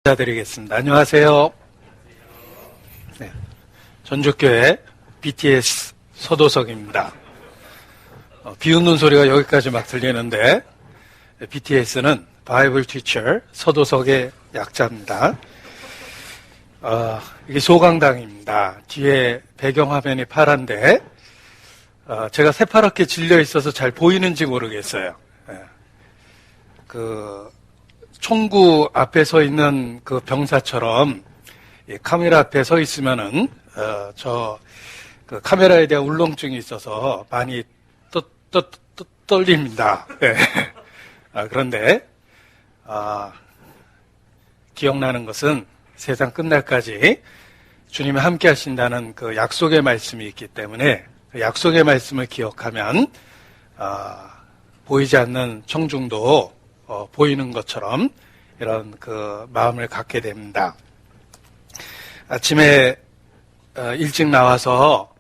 인사드리겠습니다. 안녕하세요. 네, 전주교회 BTS 서도석입니다. 비웃는 소리가 여기까지 막 들리는데 BTS는 바이블 티처 서도석의 약자입니다. 이게 소강당입니다. 뒤에 배경화면이 파란데 제가 새파랗게 질려 있어서 잘 보이는지 모르겠어요. 총구 앞에 서 있는 그 병사처럼 카메라 앞에 서 있으면은 그 카메라에 대한 울렁증이 있어서 많이 떨립니다. 네. 그런데 기억나는 것은 세상 끝날까지 주님이 함께 하신다는 그 약속의 말씀이 있기 때문에 그 약속의 말씀을 기억하면 보이지 않는 청중도 보이는 것처럼 이런 그 마음을 갖게 됩니다. 아침에 일찍 나와서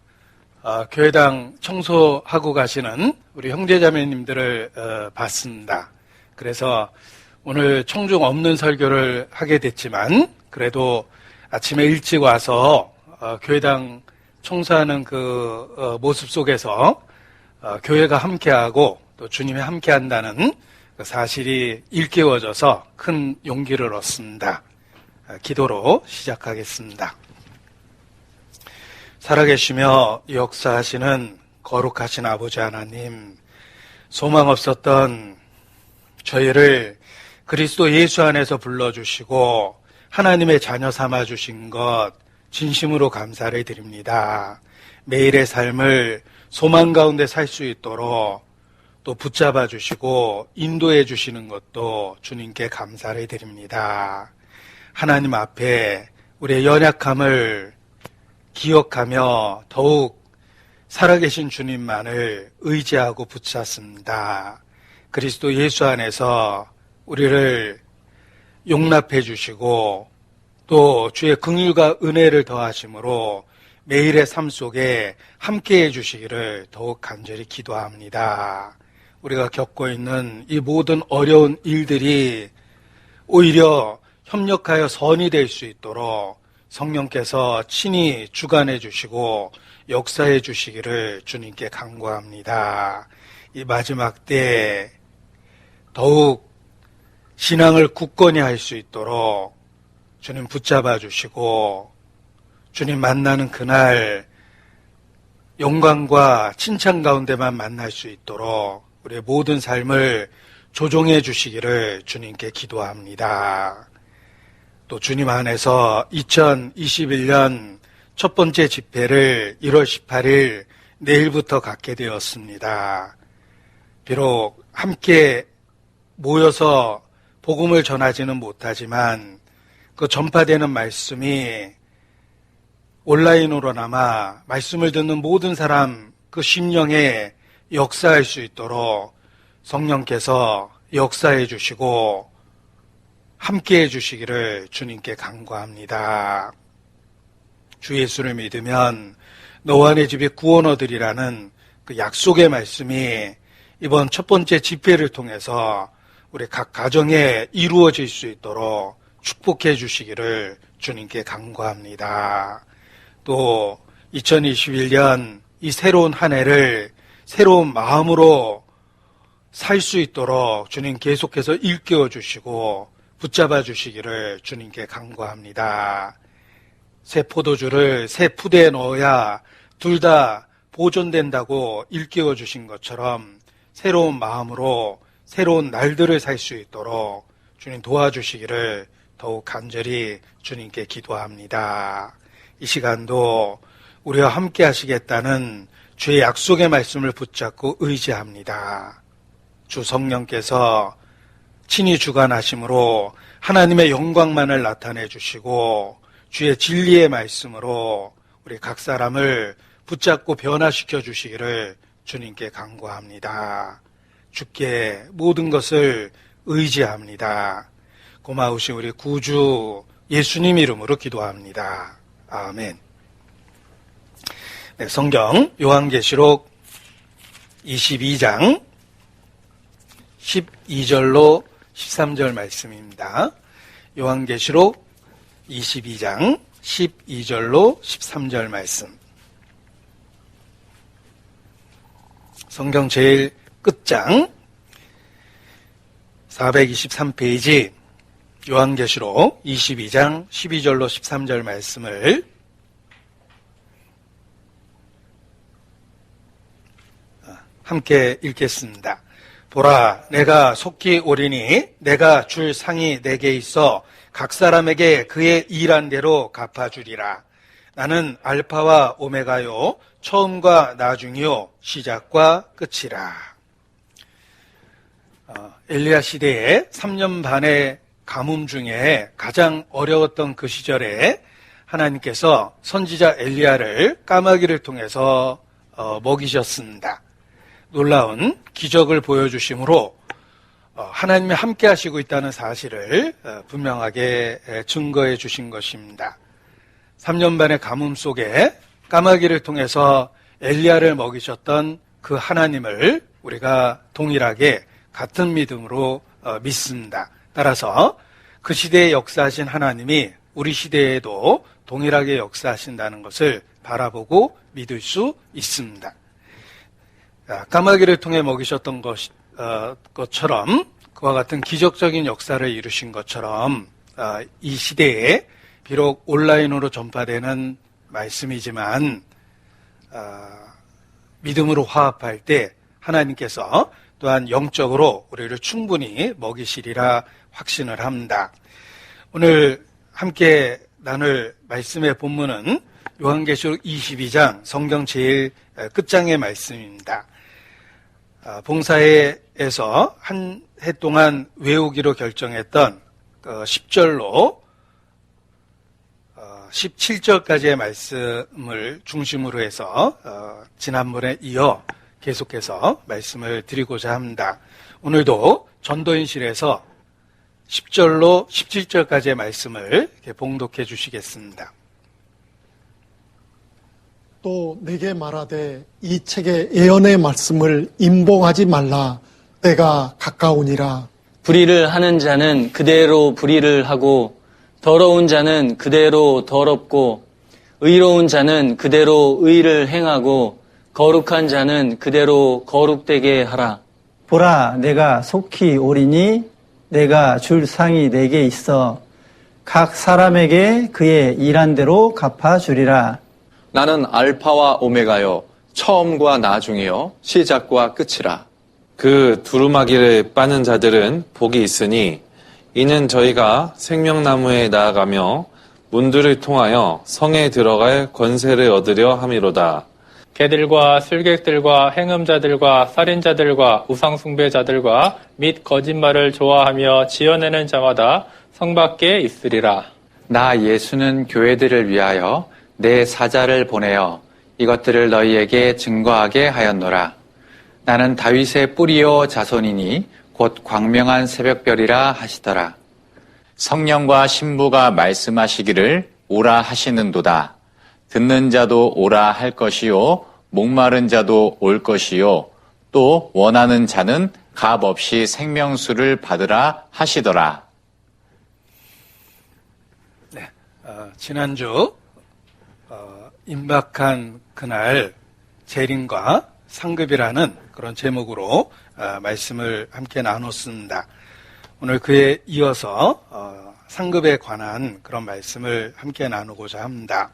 교회당 청소하고 가시는 우리 형제자매님들을 봤습니다. 그래서 오늘 청중 없는 설교를 하게 됐지만 그래도 아침에 일찍 와서 교회당 청소하는 그 모습 속에서 교회가 함께하고 또 주님이 함께한다는 그 사실이 일깨워져서 큰 용기를 얻습니다. 기도로 시작하겠습니다. 살아계시며 역사하시는 거룩하신 아버지 하나님, 소망 없었던 저희를 그리스도 예수 안에서 불러주시고 하나님의 자녀 삼아주신 것 진심으로 감사를 드립니다. 매일의 삶을 소망 가운데 살 수 있도록 또 붙잡아 주시고 인도해 주시는 것도 주님께 감사를 드립니다. 하나님 앞에 우리의 연약함을 기억하며 더욱 살아계신 주님만을 의지하고 붙잡습니다. 그리스도 예수 안에서 우리를 용납해 주시고 또 주의 긍휼과 은혜를 더하심으로 매일의 삶 속에 함께해 주시기를 더욱 간절히 기도합니다. 우리가 겪고 있는 이 모든 어려운 일들이 오히려 협력하여 선이 될 수 있도록 성령께서 친히 주관해 주시고 역사해 주시기를 주님께 간구합니다. 이 마지막 때 더욱 신앙을 굳건히 할 수 있도록 주님 붙잡아 주시고 주님 만나는 그날 영광과 칭찬 가운데만 만날 수 있도록 우리의 모든 삶을 조종해 주시기를 주님께 기도합니다. 또 주님 안에서 2021년 첫 번째 집회를 1월 18일 내일부터 갖게 되었습니다. 비록 함께 모여서 복음을 전하지는 못하지만 그 전파되는 말씀이 온라인으로나마 말씀을 듣는 모든 사람 그 심령에 역사할 수 있도록 성령께서 역사해 주시고 함께해 주시기를 주님께 간구합니다. 주 예수를 믿으면 너와 내 집에 구원 얻으리라는 그 약속의 말씀이 이번 첫 번째 집회를 통해서 우리 각 가정에 이루어질 수 있도록 축복해 주시기를 주님께 간구합니다. 또 2021년 이 새로운 한 해를 새로운 마음으로 살 수 있도록 주님 계속해서 일깨워 주시고 붙잡아 주시기를 주님께 간구합니다. 새 포도주를 새 푸대에 넣어야 둘 다 보존된다고 일깨워 주신 것처럼 새로운 마음으로 새로운 날들을 살 수 있도록 주님 도와주시기를 더욱 간절히 주님께 기도합니다. 이 시간도 우리와 함께 하시겠다는 주의 약속의 말씀을 붙잡고 의지합니다. 주 성령께서 친히 주관하심으로 하나님의 영광만을 나타내 주시고 주의 진리의 말씀으로 우리 각 사람을 붙잡고 변화시켜 주시기를 주님께 간구합니다. 주께 모든 것을 의지합니다. 고마우신 우리 구주 예수님 이름으로 기도합니다. 아멘. 네, 성경 요한계시록 22장 12절로 13절 말씀입니다. 요한계시록 22장 12절로 13절 말씀. 성경 제일 끝장 423페이지 요한계시록 22장 12절로 13절 말씀을 함께 읽겠습니다. 보라, 내가 속히 오리니 내가 줄 상이 내게 있어 각 사람에게 그의 일한 대로 갚아주리라. 나는 알파와 오메가요, 처음과 나중이요, 시작과 끝이라. 엘리야 시대에 3년 반의 가뭄 중에 가장 어려웠던 그 시절에 하나님께서 선지자 엘리야를 까마귀를 통해서 먹이셨습니다. 놀라운 기적을 보여주심으로 하나님이 함께 하시고 있다는 사실을 분명하게 증거해 주신 것입니다. 3년 반의 가뭄 속에 까마귀를 통해서 엘리야를 먹이셨던 그 하나님을 우리가 동일하게 같은 믿음으로 믿습니다. 따라서 그 시대에 역사하신 하나님이 우리 시대에도 동일하게 역사하신다는 것을 바라보고 믿을 수 있습니다. 까마귀를 통해 먹이셨던 것처럼 그와 같은 기적적인 역사를 이루신 것처럼 이 시대에 비록 온라인으로 전파되는 말씀이지만 믿음으로 화합할 때 하나님께서 또한 영적으로 우리를 충분히 먹이시리라 확신을 합니다. 오늘 함께 나눌 말씀의 본문은 요한계시록 22장 성경 제일 끝장의 말씀입니다. 봉사회에서 한 해 동안 외우기로 결정했던 10절로 17절까지의 말씀을 중심으로 해서 지난번에 이어 계속해서 말씀을 드리고자 합니다. 오늘도 전도인실에서 10절로 17절까지의 말씀을 이렇게 봉독해 주시겠습니다. 또 내게 말하되 이 책의 예언의 말씀을 임봉하지 말라. 때가 가까우니라. 불의를 하는 자는 그대로 불의를 하고 더러운 자는 그대로 더럽고 의로운 자는 그대로 의를 행하고 거룩한 자는 그대로 거룩되게 하라. 보라, 내가 속히 오리니 내가 줄 상이 내게 있어 각 사람에게 그의 일한 대로 갚아주리라. 나는 알파와 오메가요, 처음과 나중이요, 시작과 끝이라. 그 두루마기를 빠는 자들은 복이 있으니 이는 저희가 생명나무에 나아가며 문들을 통하여 성에 들어갈 권세를 얻으려 함이로다. 개들과 술객들과 행음자들과 살인자들과 우상숭배자들과 및 거짓말을 좋아하며 지어내는 자마다 성 밖에 있으리라. 나 예수는 교회들을 위하여 내 사자를 보내어 이것들을 너희에게 증거하게 하였노라. 나는 다윗의 뿌리요 자손이니 곧 광명한 새벽별이라 하시더라. 성령과 신부가 말씀하시기를 오라 하시는도다. 듣는 자도 오라 할 것이요 목마른 자도 올 것이요 또 원하는 자는 값 없이 생명수를 받으라 하시더라. 네, 지난주 임박한 그날 재림과 상급이라는 그런 제목으로 말씀을 함께 나눴습니다. 오늘 그에 이어서 상급에 관한 그런 말씀을 함께 나누고자 합니다.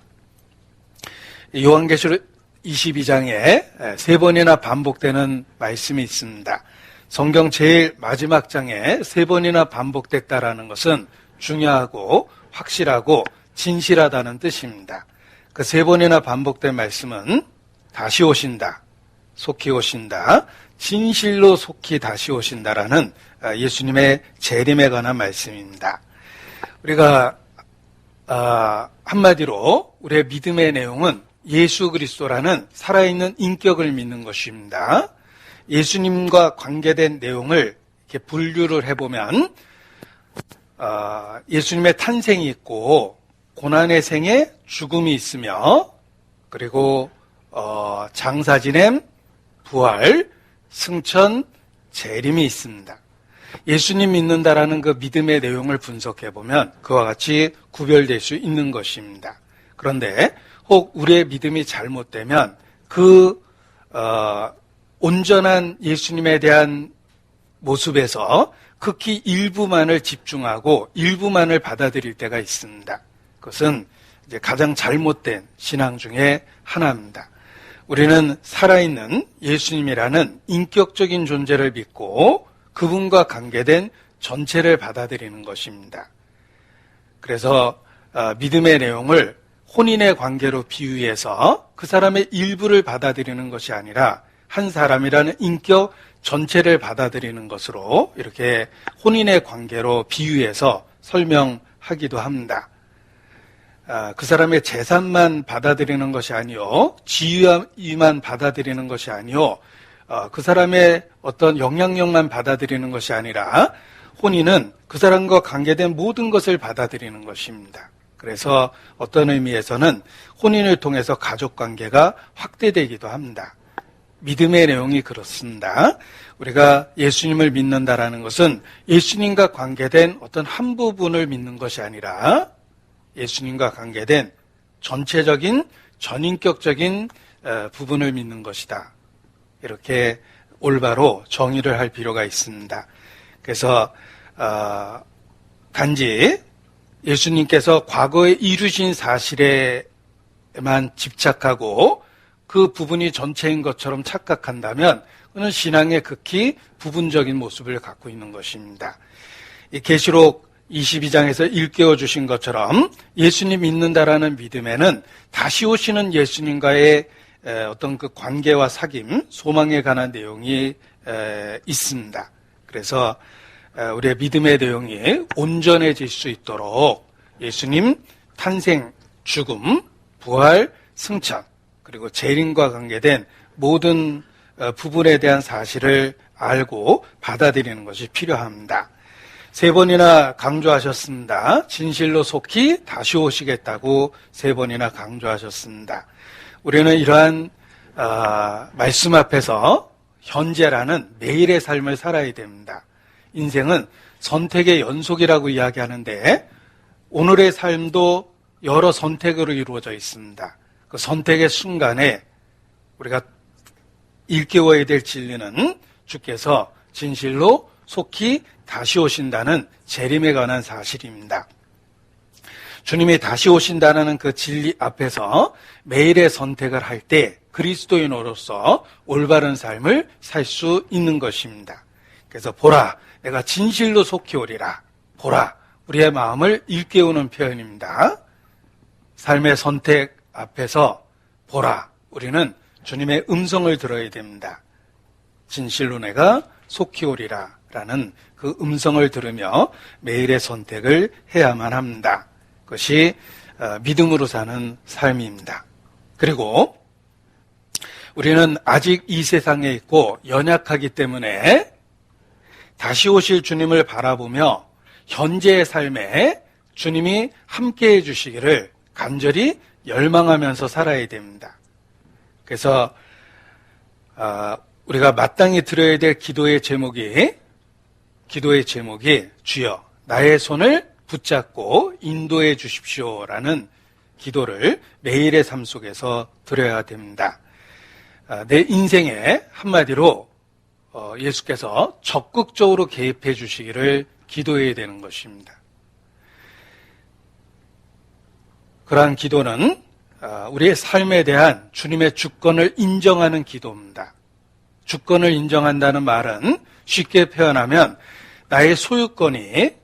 요한계시록 22장에 3번이나 반복되는 말씀이 있습니다. 성경 제일 마지막 장에 3번이나 반복됐다라는 것은 중요하고 확실하고 진실하다는 뜻입니다. 그 3번이나 반복된 말씀은 다시 오신다, 속히 오신다, 진실로 속히 다시 오신다라는 예수님의 재림에 관한 말씀입니다. 우리가 한마디로 우리의 믿음의 내용은 예수 그리스도라는 살아있는 인격을 믿는 것입니다. 예수님과 관계된 내용을 이렇게 분류를 해보면 예수님의 탄생이 있고 고난의 생에 죽음이 있으며 그리고 장사 지냄, 부활, 승천, 재림이 있습니다. 예수님 믿는다라는 그 믿음의 내용을 분석해 보면 그와 같이 구별될 수 있는 것입니다. 그런데 혹 우리의 믿음이 잘못되면 그 온전한 예수님에 대한 모습에서 극히 일부만을 집중하고 일부만을 받아들일 때가 있습니다. 그것은 이제 가장 잘못된 신앙 중에 하나입니다. 우리는 살아있는 예수님이라는 인격적인 존재를 믿고 그분과 관계된 전체를 받아들이는 것입니다. 그래서 믿음의 내용을 혼인의 관계로 비유해서 그 사람의 일부를 받아들이는 것이 아니라 한 사람이라는 인격 전체를 받아들이는 것으로 이렇게 혼인의 관계로 비유해서 설명하기도 합니다. 그 사람의 재산만 받아들이는 것이 아니요, 지위만 받아들이는 것이 아니요, 그 사람의 어떤 영향력만 받아들이는 것이 아니라 혼인은 그 사람과 관계된 모든 것을 받아들이는 것입니다. 그래서 어떤 의미에서는 혼인을 통해서 가족관계가 확대되기도 합니다. 믿음의 내용이 그렇습니다. 우리가 예수님을 믿는다라는 것은 예수님과 관계된 어떤 한 부분을 믿는 것이 아니라 예수님과 관계된 전체적인 전인격적인 부분을 믿는 것이다. 이렇게 올바로 정의를 할 필요가 있습니다. 그래서 단지 예수님께서 과거에 이루신 사실에만 집착하고 그 부분이 전체인 것처럼 착각한다면 그는 신앙의 극히 부분적인 모습을 갖고 있는 것입니다. 이 계시록 22장에서 일깨워 주신 것처럼 예수님 믿는다라는 믿음에는 다시 오시는 예수님과의 어떤 그 관계와 사귐, 소망에 관한 내용이 있습니다. 그래서 우리의 믿음의 내용이 온전해질 수 있도록 예수님 탄생, 죽음, 부활, 승천, 그리고 재림과 관계된 모든 부분에 대한 사실을 알고 받아들이는 것이 필요합니다. 3번이나 강조하셨습니다. 진실로 속히 다시 오시겠다고 3번이나 강조하셨습니다. 우리는 이러한 말씀 앞에서 현재라는 매일의 삶을 살아야 됩니다. 인생은 선택의 연속이라고 이야기하는데 오늘의 삶도 여러 선택으로 이루어져 있습니다. 그 선택의 순간에 우리가 일깨워야 될 진리는 주께서 진실로 속히 다시 오신다는 재림에 관한 사실입니다. 주님이 다시 오신다는 그 진리 앞에서 매일의 선택을 할 때 그리스도인으로서 올바른 삶을 살 수 있는 것입니다. 그래서 보라, 내가 진실로 속히 오리라. 보라, 우리의 마음을 일깨우는 표현입니다. 삶의 선택 앞에서 보라, 우리는 주님의 음성을 들어야 됩니다. 진실로 내가 속히 오리라 라는 그 음성을 들으며 매일의 선택을 해야만 합니다. 그것이 믿음으로 사는 삶입니다. 그리고 우리는 아직 이 세상에 있고 연약하기 때문에 다시 오실 주님을 바라보며 현재의 삶에 주님이 함께해 주시기를 간절히 열망하면서 살아야 됩니다. 그래서 우리가 마땅히 들어야 될 기도의 제목이 주여 나의 손을 붙잡고 인도해 주십시오라는 기도를 매일의 삶 속에서 드려야 됩니다. 내 인생에 한마디로 예수께서 적극적으로 개입해 주시기를 기도해야 되는 것입니다. 그러한 기도는 우리의 삶에 대한 주님의 주권을 인정하는 기도입니다. 주권을 인정한다는 말은 쉽게 표현하면 나의 소유권이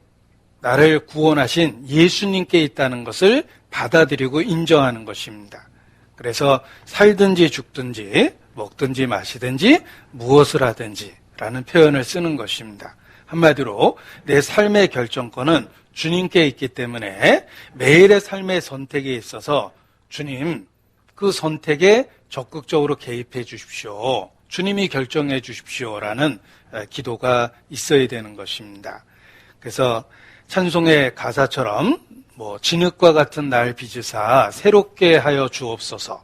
나를 구원하신 예수님께 있다는 것을 받아들이고 인정하는 것입니다. 그래서 살든지 죽든지 먹든지 마시든지 무엇을 하든지 라는 표현을 쓰는 것입니다. 한마디로 내 삶의 결정권은 주님께 있기 때문에 매일의 삶의 선택에 있어서 주님 그 선택에 적극적으로 개입해 주십시오. 주님이 결정해 주십시오라는 기도가 있어야 되는 것입니다. 그래서 찬송의 가사처럼 진흙과 같은 날 빚으사 새롭게 하여 주옵소서.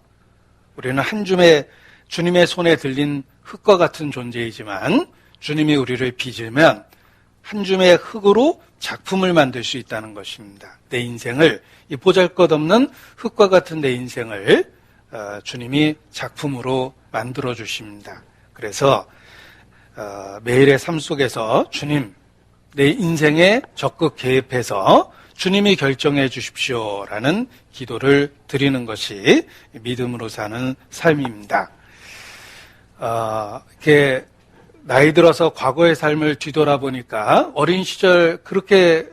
우리는 한 줌의 주님의 손에 들린 흙과 같은 존재이지만 주님이 우리를 빚으면 한 줌의 흙으로 작품을 만들 수 있다는 것입니다. 내 인생을, 이 보잘것없는 흙과 같은 내 인생을 주님이 작품으로 만들어 주십니다. 그래서 매일의 삶 속에서 주님, 내 인생에 적극 개입해서 주님이 결정해 주십시오라는 기도를 드리는 것이 믿음으로 사는 삶입니다. 이렇게 나이 들어서 과거의 삶을 뒤돌아보니까 어린 시절 그렇게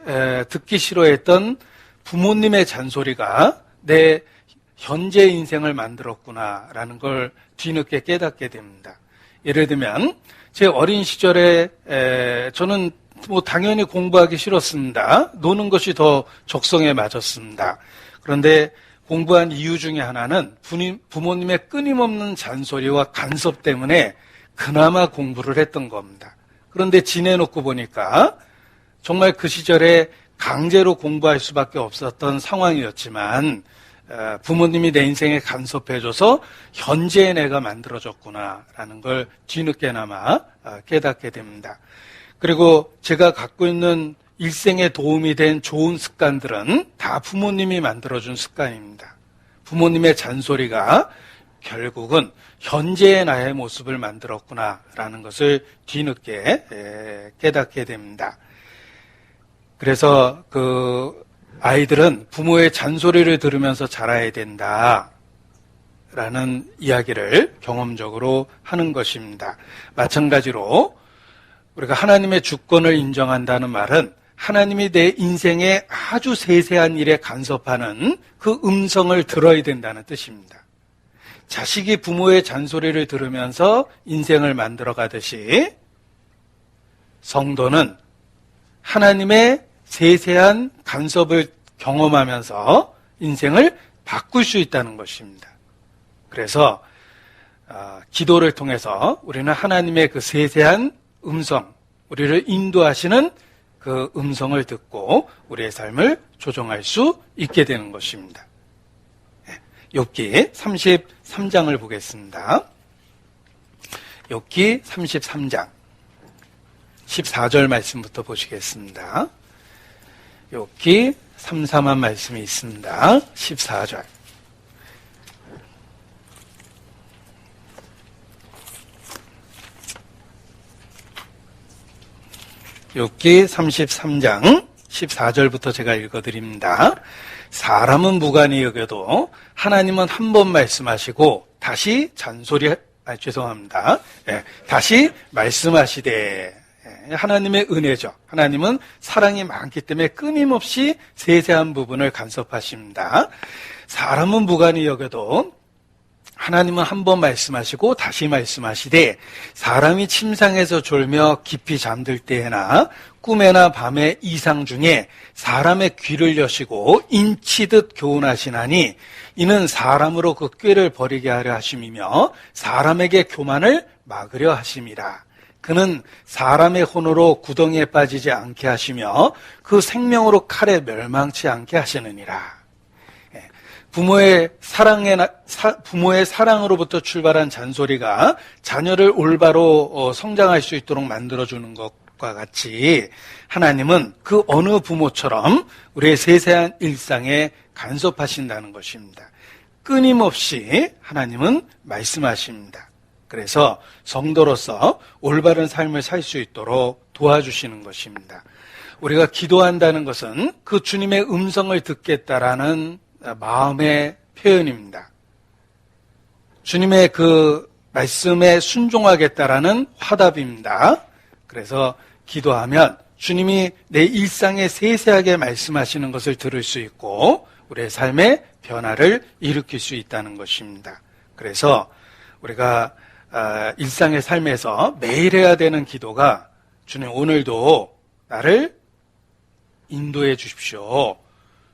듣기 싫어했던 부모님의 잔소리가 내 현재 인생을 만들었구나라는 걸 뒤늦게 깨닫게 됩니다. 예를 들면 제 어린 시절에 저는 당연히 공부하기 싫었습니다. 노는 것이 더 적성에 맞았습니다. 그런데 공부한 이유 중에 하나는 부모님의 끊임없는 잔소리와 간섭 때문에 그나마 공부를 했던 겁니다. 그런데 지내놓고 보니까 정말 그 시절에 강제로 공부할 수밖에 없었던 상황이었지만 부모님이 내 인생에 간섭해줘서 현재의 내가 만들어졌구나라는 걸 뒤늦게나마 깨닫게 됩니다. 그리고 제가 갖고 있는 일생에 도움이 된 좋은 습관들은 다 부모님이 만들어준 습관입니다. 부모님의 잔소리가 결국은 현재의 나의 모습을 만들었구나라는 것을 뒤늦게 깨닫게 됩니다. 그래서 아이들은 부모의 잔소리를 들으면서 자라야 된다라는 이야기를 경험적으로 하는 것입니다. 마찬가지로 우리가 하나님의 주권을 인정한다는 말은 하나님이 내 인생에 아주 세세한 일에 간섭하는 그 음성을 들어야 된다는 뜻입니다. 자식이 부모의 잔소리를 들으면서 인생을 만들어가듯이 성도는 하나님의 세세한 간섭을 경험하면서 인생을 바꿀 수 있다는 것입니다. 그래서 기도를 통해서 우리는 하나님의 그 세세한 음성, 우리를 인도하시는 그 음성을 듣고 우리의 삶을 조정할 수 있게 되는 것입니다. 욥기 33장을 보겠습니다. 욥기 33장 14절 말씀부터 보시겠습니다. 욥기 3-4만 말씀이 있습니다. 14절. 욥기 33장 14절부터 제가 읽어드립니다. 사람은 무관히 여겨도 하나님은 한 번 말씀하시고 다시 다시 말씀하시되. 하나님의 은혜죠. 하나님은 사랑이 많기 때문에 끊임없이 세세한 부분을 간섭하십니다. 사람은 무관히 여겨도 하나님은 한 번 말씀하시고 다시 말씀하시되 사람이 침상에서 졸며 깊이 잠들 때에나 꿈에나 밤의 이상 중에 사람의 귀를 여시고 인치듯 교훈하시나니 이는 사람으로 그 꾀를 버리게 하려 하심이며 사람에게 교만을 막으려 하심이라. 그는 사람의 혼으로 구덩이에 빠지지 않게 하시며 그 생명으로 칼에 멸망치 않게 하시느니라. 부모의 사랑으로부터 출발한 잔소리가 자녀를 올바로 성장할 수 있도록 만들어주는 것과 같이 하나님은 그 어느 부모처럼 우리의 세세한 일상에 간섭하신다는 것입니다. 끊임없이 하나님은 말씀하십니다. 그래서 성도로서 올바른 삶을 살 수 있도록 도와주시는 것입니다. 우리가 기도한다는 것은 그 주님의 음성을 듣겠다라는 마음의 표현입니다. 주님의 그 말씀에 순종하겠다라는 화답입니다. 그래서 기도하면 주님이 내 일상에 세세하게 말씀하시는 것을 들을 수 있고 우리의 삶에 변화를 일으킬 수 있다는 것입니다. 그래서 우리가 일상의 삶에서 매일 해야 되는 기도가 주님 오늘도 나를 인도해 주십시오.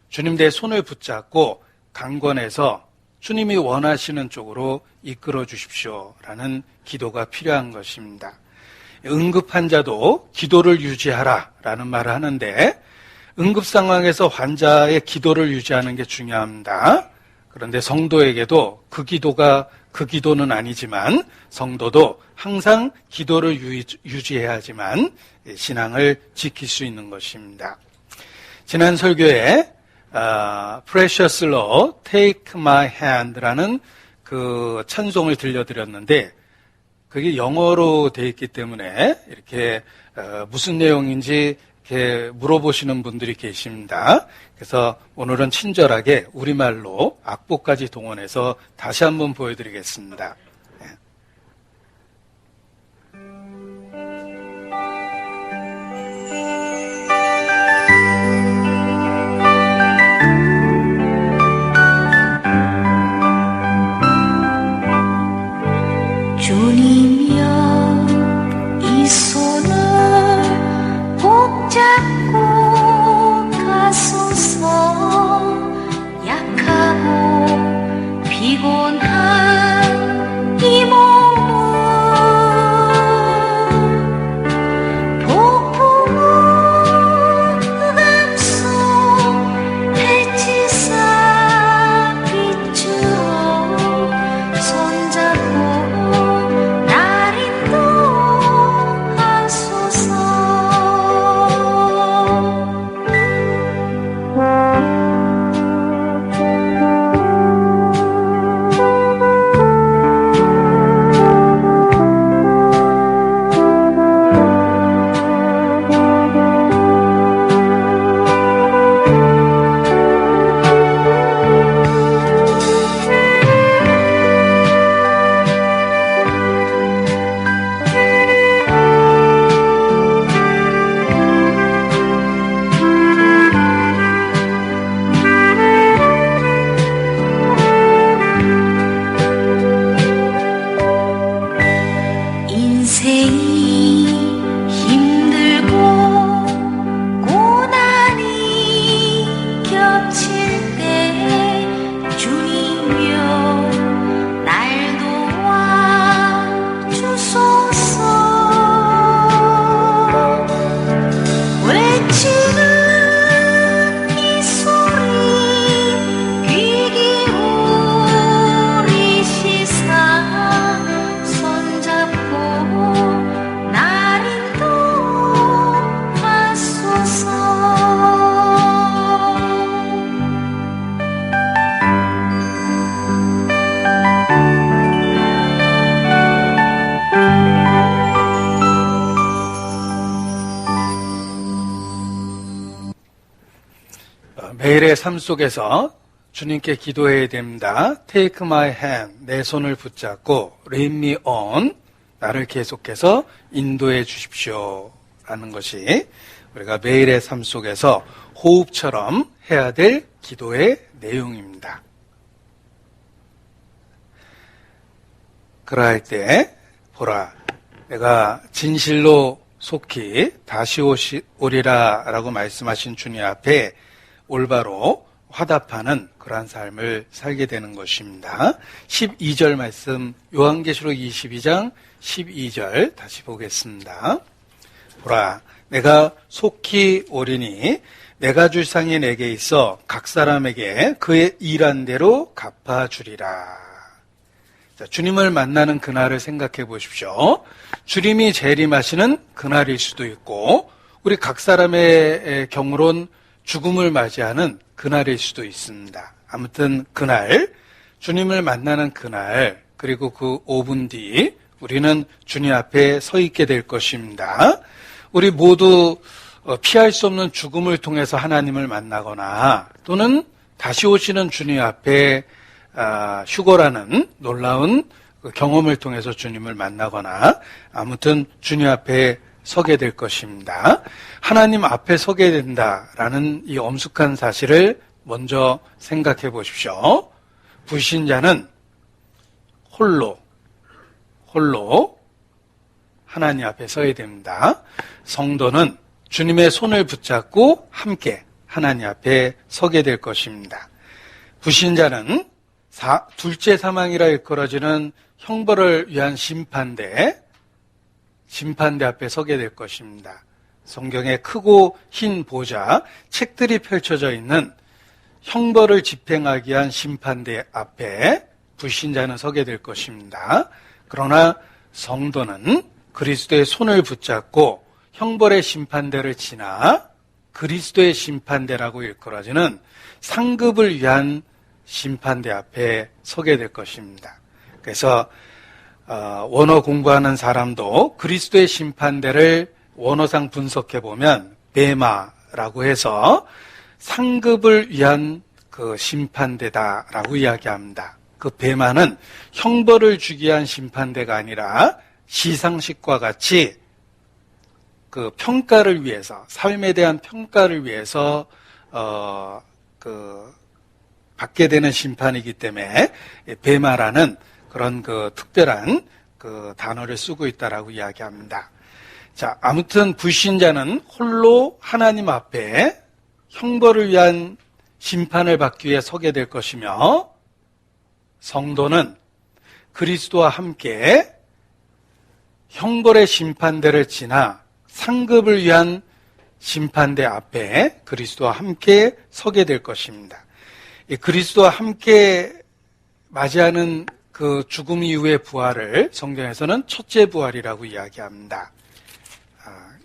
주님 내 손을 붙잡고 강권해서 주님이 원하시는 쪽으로 이끌어 주십시오라는 기도가 필요한 것입니다. 응급 환자도 기도를 유지하라라는 말을 하는데 응급 상황에서 환자의 기도를 유지하는 게 중요합니다. 그런데 성도에게도 그 기도가 그 기도는 아니지만 성도도 항상 기도를 유지해야지만 신앙을 지킬 수 있는 것입니다. 지난 설교에 Precious Lord, Take My Hand라는 그 찬송을 들려드렸는데 그게 영어로 되어 있기 때문에 이렇게 무슨 내용인지 이렇게 물어보시는 분들이 계십니다. 그래서 오늘은 친절하게 우리말로 악보까지 동원해서 다시 한번 보여드리겠습니다. 주님여 이 손을 붙잡고 가소서. 약하고 피곤한 이 몸은 폭풍우 흑암속 해치사 비추어 손잡고 매일의 삶 속에서 주님께 기도해야 됩니다. Take my hand, 내 손을 붙잡고 lead me on, 나를 계속해서 인도해 주십시오 라는 것이 우리가 매일의 삶 속에서 호흡처럼 해야 될 기도의 내용입니다. 그러할 때 보라, 내가 진실로 속히 다시 오리라 라고 말씀하신 주님 앞에 올바로 화답하는 그러한 삶을 살게 되는 것입니다. 12절 말씀, 요한계시록 22장 12절 다시 보겠습니다. 보라, 내가 속히 오리니 내가 줄 상이 내게 있어 각 사람에게 그의 일한 대로 갚아주리라. 자, 주님을 만나는 그날을 생각해 보십시오. 주님이 재림하시는 그날일 수도 있고 우리 각 사람의 경우론 죽음을 맞이하는 그날일 수도 있습니다. 아무튼 그날, 주님을 만나는 그날, 그리고 그 5분 뒤 우리는 주님 앞에 서 있게 될 것입니다. 우리 모두 피할 수 없는 죽음을 통해서 하나님을 만나거나 또는 다시 오시는 주님 앞에 휴거라는 놀라운 경험을 통해서 주님을 만나거나 아무튼 주님 앞에 서게 될 것입니다. 하나님 앞에 서게 된다라는 이 엄숙한 사실을 먼저 생각해 보십시오. 불신자는 홀로 하나님 앞에 서야 됩니다. 성도는 주님의 손을 붙잡고 함께 하나님 앞에 서게 될 것입니다. 불신자는 둘째 사망이라 일컬어지는 형벌을 위한 심판대 앞에 서게 될 것입니다. 성경에 크고 흰 보좌, 책들이 펼쳐져 있는 형벌을 집행하기 위한 심판대 앞에 불신자는 서게 될 것입니다. 그러나 성도는 그리스도의 손을 붙잡고 형벌의 심판대를 지나 그리스도의 심판대라고 일컬어지는 상급을 위한 심판대 앞에 서게 될 것입니다. 그래서 원어 공부하는 사람도 그리스도의 심판대를 원어상 분석해 보면 베마라고 해서 상급을 위한 그 심판대다라고 이야기합니다. 그 베마는 형벌을 주기 위한 심판대가 아니라 시상식과 같이 그 평가를 위해서, 삶에 대한 평가를 위해서 받게 되는 심판이기 때문에 베마라는 그런 그 특별한 그 단어를 쓰고 있다라고 이야기합니다. 자, 아무튼 불신자는 홀로 하나님 앞에 형벌을 위한 심판을 받기 위해 서게 될 것이며, 성도는 그리스도와 함께 형벌의 심판대를 지나 상급을 위한 심판대 앞에 그리스도와 함께 서게 될 것입니다. 이 그리스도와 함께 맞이하는 그 죽음 이후의 부활을 성경에서는 첫째 부활이라고 이야기합니다.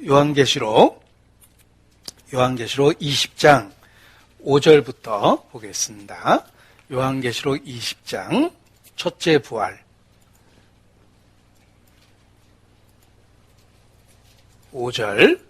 요한계시록 20장 5절부터 보겠습니다. 요한계시록 20장 첫째 부활 5절.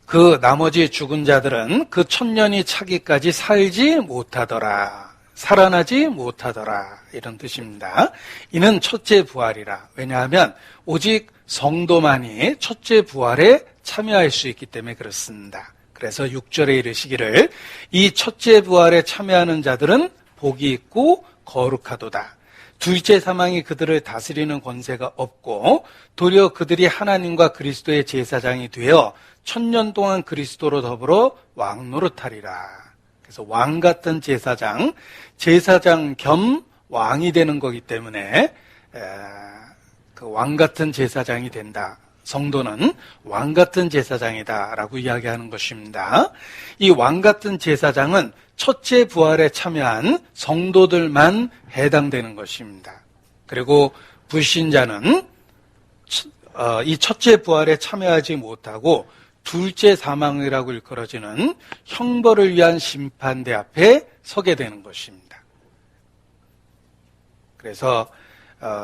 그 나머지 죽은 자들은 그 천년이 차기까지 살지 못하더라. 살아나지 못하더라. 이런 뜻입니다. 이는 첫째 부활이라. 왜냐하면 오직 성도만이 첫째 부활에 참여할 수 있기 때문에 그렇습니다. 그래서 6절에 이르시기를 이 첫째 부활에 참여하는 자들은 복이 있고 거룩하도다. 둘째 사망이 그들을 다스리는 권세가 없고 도리어 그들이 하나님과 그리스도의 제사장이 되어 천년 동안 그리스도로 더불어 왕노릇하리라. 그래서 왕 같은 제사장 겸 왕이 되는 거기 때문에 그 왕 같은 제사장이 된다. 성도는 왕 같은 제사장이다라고 이야기하는 것입니다. 이 왕 같은 제사장은 첫째 부활에 참여한 성도들만 해당되는 것입니다. 그리고 불신자는 이 첫째 부활에 참여하지 못하고 둘째 사망이라고 일컬어지는 형벌을 위한 심판대 앞에 서게 되는 것입니다. 그래서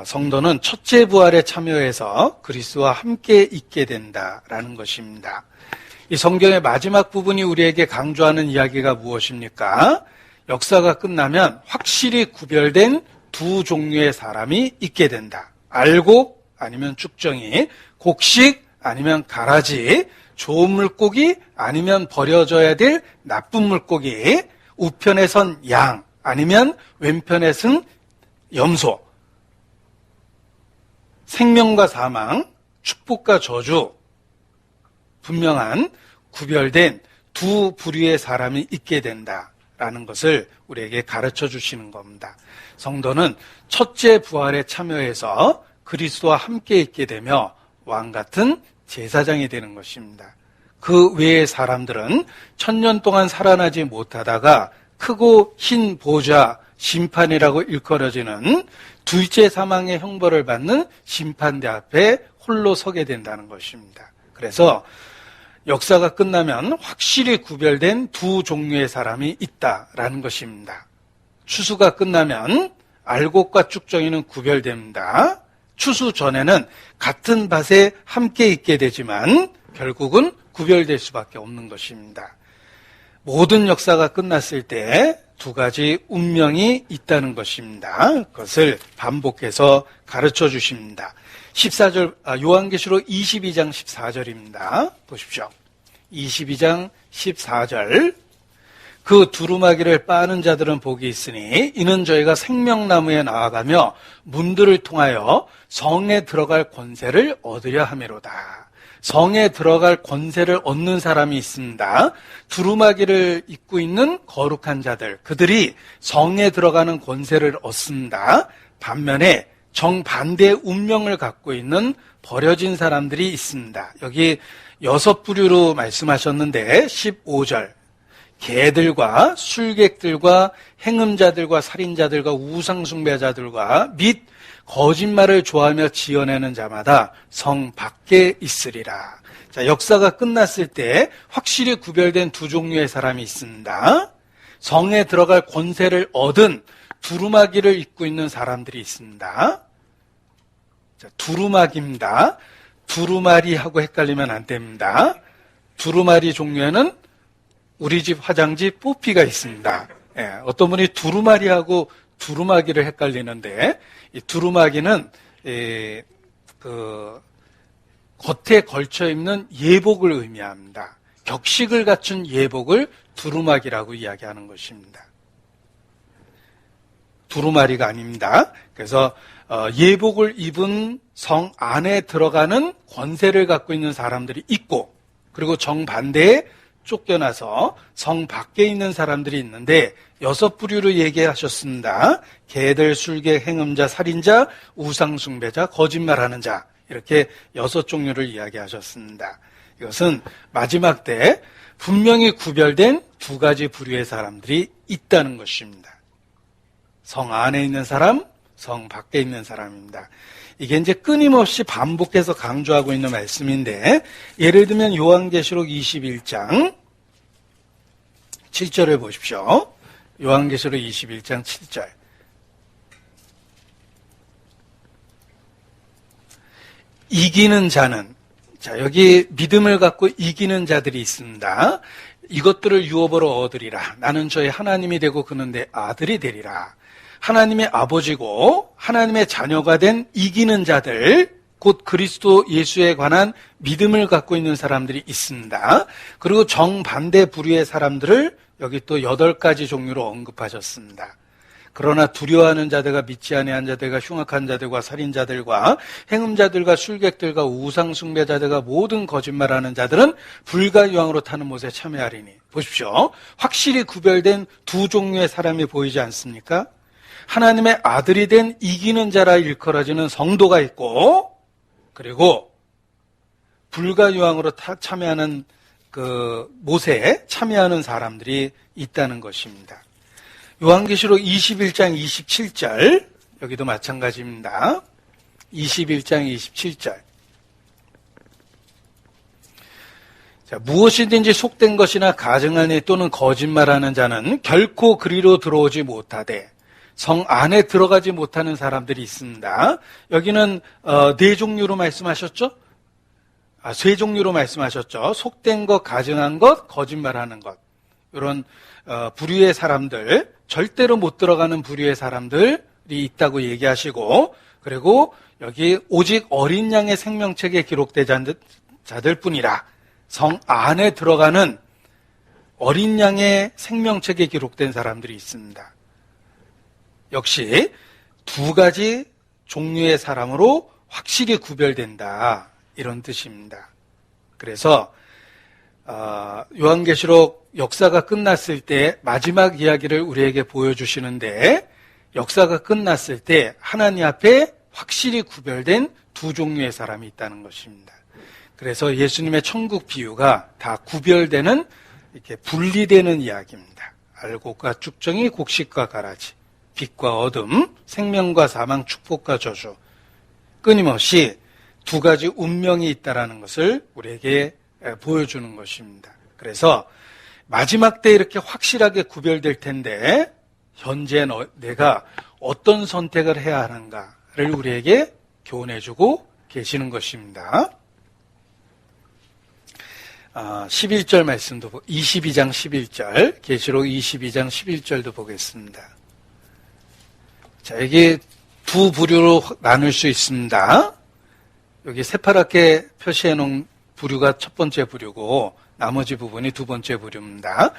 성도는 첫째 부활에 참여해서 그리스도와 함께 있게 된다라는 것입니다. 이 성경의 마지막 부분이 우리에게 강조하는 이야기가 무엇입니까? 역사가 끝나면 확실히 구별된 두 종류의 사람이 있게 된다. 알곡 아니면 쭉정이, 곡식 아니면 가라지, 좋은 물고기 아니면 버려져야 될 나쁜 물고기, 우편에 선 양 아니면 왼편에 선 염소, 생명과 사망, 축복과 저주, 분명한 구별된 두 부류의 사람이 있게 된다라는 것을 우리에게 가르쳐 주시는 겁니다. 성도는 첫째 부활에 참여해서 그리스도와 함께 있게 되며 왕 같은 제사장이 되는 것입니다. 그 외의 사람들은 천년 동안 살아나지 못하다가 크고 흰 보좌 심판이라고 일컬어지는 둘째 사망의 형벌을 받는 심판대 앞에 홀로 서게 된다는 것입니다. 그래서 역사가 끝나면 확실히 구별된 두 종류의 사람이 있다라는 것입니다. 추수가 끝나면 알곡과 쭉정이는 구별됩니다. 추수 전에는 같은 밭에 함께 있게 되지만 결국은 구별될 수밖에 없는 것입니다. 모든 역사가 끝났을 때 두 가지 운명이 있다는 것입니다. 그것을 반복해서 가르쳐 주십니다. 14절, 요한계시록 22장 14절입니다. 보십시오. 22장 14절. 그 두루마기를 빠는 자들은 복이 있으니 이는 저희가 생명나무에 나아가며 문들을 통하여 성에 들어갈 권세를 얻으려 함이로다. 성에 들어갈 권세를 얻는 사람이 있습니다. 두루마기를 입고 있는 거룩한 자들, 그들이 성에 들어가는 권세를 얻습니다. 반면에 정반대의 운명을 갖고 있는 버려진 사람들이 있습니다. 여기 6 부류로 말씀하셨는데 15절 개들과 술객들과 행음자들과 살인자들과 우상숭배자들과 및 거짓말을 좋아하며 지어내는 자마다 성 밖에 있으리라. 자, 역사가 끝났을 때 확실히 구별된 두 종류의 사람이 있습니다. 성에 들어갈 권세를 얻은 두루마기를 입고 있는 사람들이 있습니다. 자, 두루마기입니다. 두루마리하고 헷갈리면 안 됩니다. 두루마리 종류에는 우리 집 화장지 뽀삐가 있습니다. 예, 어떤 분이 두루마리하고 두루마기를 헷갈리는데, 이 두루마기는 겉에 걸쳐 입는 예복을 의미합니다. 격식을 갖춘 예복을 두루마기라고 이야기하는 것입니다. 두루마리가 아닙니다. 그래서 예복을 입은 성 안에 들어가는 권세를 갖고 있는 사람들이 있고, 그리고 정반대에 쫓겨나서 성 밖에 있는 사람들이 있는데 6부류로 얘기하셨습니다. 개들, 술객, 행음자, 살인자, 우상숭배자, 거짓말하는 자, 이렇게 6종류를 이야기하셨습니다. 이것은 마지막 때 분명히 구별된 두 가지 부류의 사람들이 있다는 것입니다. 성 안에 있는 사람, 성 밖에 있는 사람입니다. 이게 이제 끊임없이 반복해서 강조하고 있는 말씀인데, 예를 들면 요한계시록 21장 7절을 보십시오. 요한계시록 21장 7절. 이기는 자는, 자, 여기 믿음을 갖고 이기는 자들이 있습니다. 이것들을 유업으로 얻으리라. 나는 저희 하나님이 되고 그는 내 아들이 되리라. 하나님의 아버지고 하나님의 자녀가 된 이기는 자들, 곧 그리스도 예수에 관한 믿음을 갖고 있는 사람들이 있습니다. 그리고 정반대 부류의 사람들을 여기 또 8가지 종류로 언급하셨습니다. 그러나 두려워하는 자들과 믿지 아니한 자들과 흉악한 자들과 살인자들과 행음자들과 술객들과 우상숭배자들과 모든 거짓말하는 자들은 불과 유황으로 타는 못에 참여하리니. 보십시오. 확실히 구별된 두 종류의 사람이 보이지 않습니까? 하나님의 아들이 된 이기는 자라 일컬어지는 성도가 있고, 그리고 불과 유황으로 참여하는 그 못에 참여하는 사람들이 있다는 것입니다. 요한계시록 21장 27절, 여기도 마찬가지입니다. 21장 27절. 자, 무엇이든지 속된 것이나 가증하니 또는 거짓말하는 자는 결코 그리로 들어오지 못하되 성 안에 들어가지 못하는 사람들이 있습니다. 여기는 4종류로 말씀하셨죠? 3종류로 말씀하셨죠. 속된 것, 가증한 것, 거짓말하는 것. 이런 부류의 사람들, 절대로 못 들어가는 부류의 사람들이 있다고 얘기하시고, 그리고 여기 오직 어린 양의 생명책에 기록된 자들 뿐이라, 성 안에 들어가는 어린 양의 생명책에 기록된 사람들이 있습니다. 역시 두 가지 종류의 사람으로 확실히 구별된다, 이런 뜻입니다. 그래서 요한계시록 역사가 끝났을 때 마지막 이야기를 우리에게 보여주시는데, 역사가 끝났을 때 하나님 앞에 확실히 구별된 두 종류의 사람이 있다는 것입니다. 그래서 예수님의 천국 비유가 다 구별되는, 이렇게 분리되는 이야기입니다. 알곡과 쭉정이, 곡식과 가라지, 빛과 어둠, 생명과 사망, 축복과 저주, 끊임없이 두 가지 운명이 있다는 것을 우리에게 보여주는 것입니다. 그래서 마지막 때 이렇게 확실하게 구별될 텐데, 현재 내가 어떤 선택을 해야 하는가를 우리에게 교훈해주고 계시는 것입니다. 11절 말씀도, 22장 11절, 계시록 22장 11절도 보겠습니다. 자, 여기 두 부류로 나눌 수 있습니다. 여기 새파랗게 표시해 놓은 부류가 첫 번째 부류고, 나머지 부분이 두 번째 부류입니다.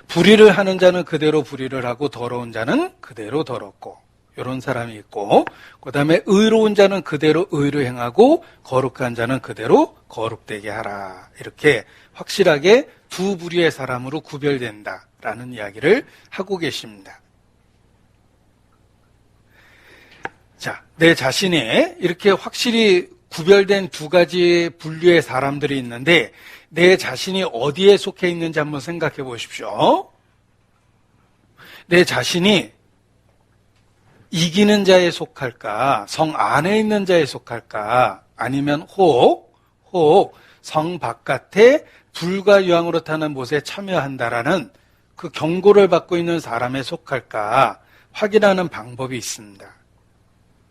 불의를 하는 자는 그대로 불의를 하고 더러운 자는 그대로 더럽고, 이런 사람이 있고, 그 다음에 의로운 자는 그대로 의로 행하고 거룩한 자는 그대로 거룩되게 하라. 이렇게 확실하게 두 부류의 사람으로 구별된다라는 이야기를 하고 계십니다. 자, 내 자신이 이렇게 확실히 구별된 두 가지 분류의 사람들이 있는데, 내 자신이 어디에 속해 있는지 한번 생각해 보십시오. 내 자신이 이기는 자에 속할까, 성 안에 있는 자에 속할까, 아니면 혹 성 바깥에 불과 유황으로 타는 못에 참여한다라는 그 경고를 받고 있는 사람에 속할까 확인하는 방법이 있습니다.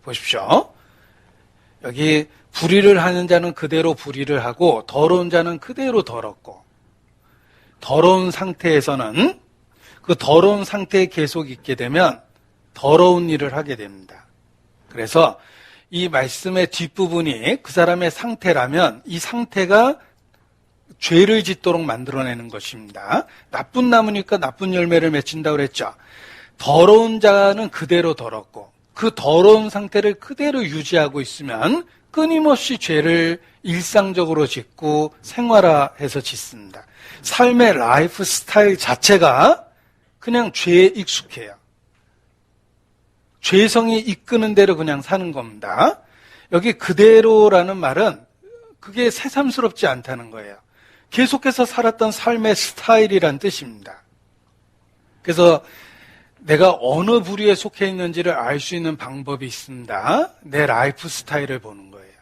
보십시오. 여기 불의를 하는 자는 그대로 불의를 하고 더러운 자는 그대로 더럽고, 더러운 상태에서는 그 더러운 상태에 계속 있게 되면 더러운 일을 하게 됩니다. 그래서 이 말씀의 뒷부분이 그 사람의 상태라면 이 상태가 죄를 짓도록 만들어내는 것입니다. 나쁜 나무니까 나쁜 열매를 맺힌다고 그랬죠. 더러운 자는 그대로 더럽고 그 더러운 상태를 그대로 유지하고 있으면 끊임없이 죄를 일상적으로 짓고 생활화해서 짓습니다. 삶의 라이프 스타일 자체가 그냥 죄에 익숙해요. 죄성이 이끄는 대로 그냥 사는 겁니다. 여기 그대로라는 말은 그게 새삼스럽지 않다는 거예요. 계속해서 살았던 삶의 스타일이란 뜻입니다. 그래서 내가 어느 부류에 속해 있는지를 알 수 있는 방법이 있습니다. 내 라이프 스타일을 보는 거예요.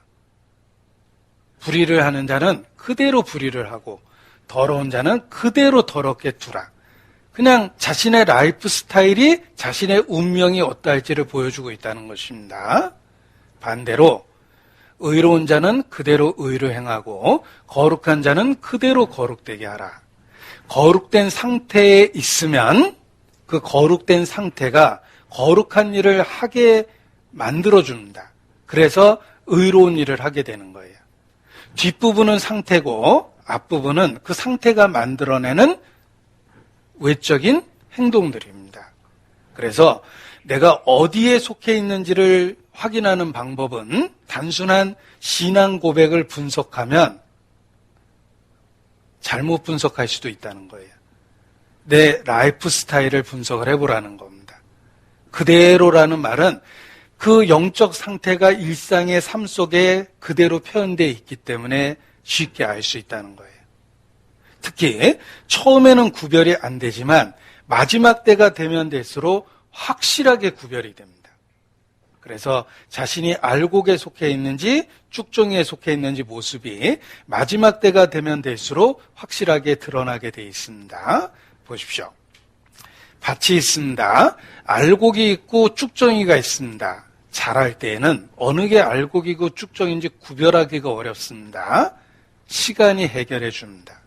불의를 하는 자는 그대로 불의를 하고 더러운 자는 그대로 더럽게 두라. 그냥 자신의 라이프 스타일이 자신의 운명이 어떠할지를 보여주고 있다는 것입니다. 반대로 의로운 자는 그대로 의로 행하고 거룩한 자는 그대로 거룩되게 하라. 거룩된 상태에 있으면 그 거룩된 상태가 거룩한 일을 하게 만들어줍니다. 그래서 의로운 일을 하게 되는 거예요. 뒷부분은 상태고 앞부분은 그 상태가 만들어내는 외적인 행동들입니다. 그래서 내가 어디에 속해 있는지를 확인하는 방법은 단순한 신앙 고백을 분석하면 잘못 분석할 수도 있다는 거예요. 내 라이프 스타일을 분석을 해보라는 겁니다. 그대로라는 말은 그 영적 상태가 일상의 삶 속에 그대로 표현되어 있기 때문에 쉽게 알 수 있다는 거예요. 특히 처음에는 구별이 안 되지만 마지막 때가 되면 될수록 확실하게 구별이 됩니다. 그래서 자신이 알곡에 속해 있는지 쭉정이에 속해 있는지 모습이 마지막 때가 되면 될수록 확실하게 드러나게 되어 있습니다. 보십시오. 밭이 있습니다. 알곡이 있고 쭉정이가 있습니다. 자랄 때에는 어느 게 알곡이고 쭉정인지 구별하기가 어렵습니다. 시간이 해결해 줍니다.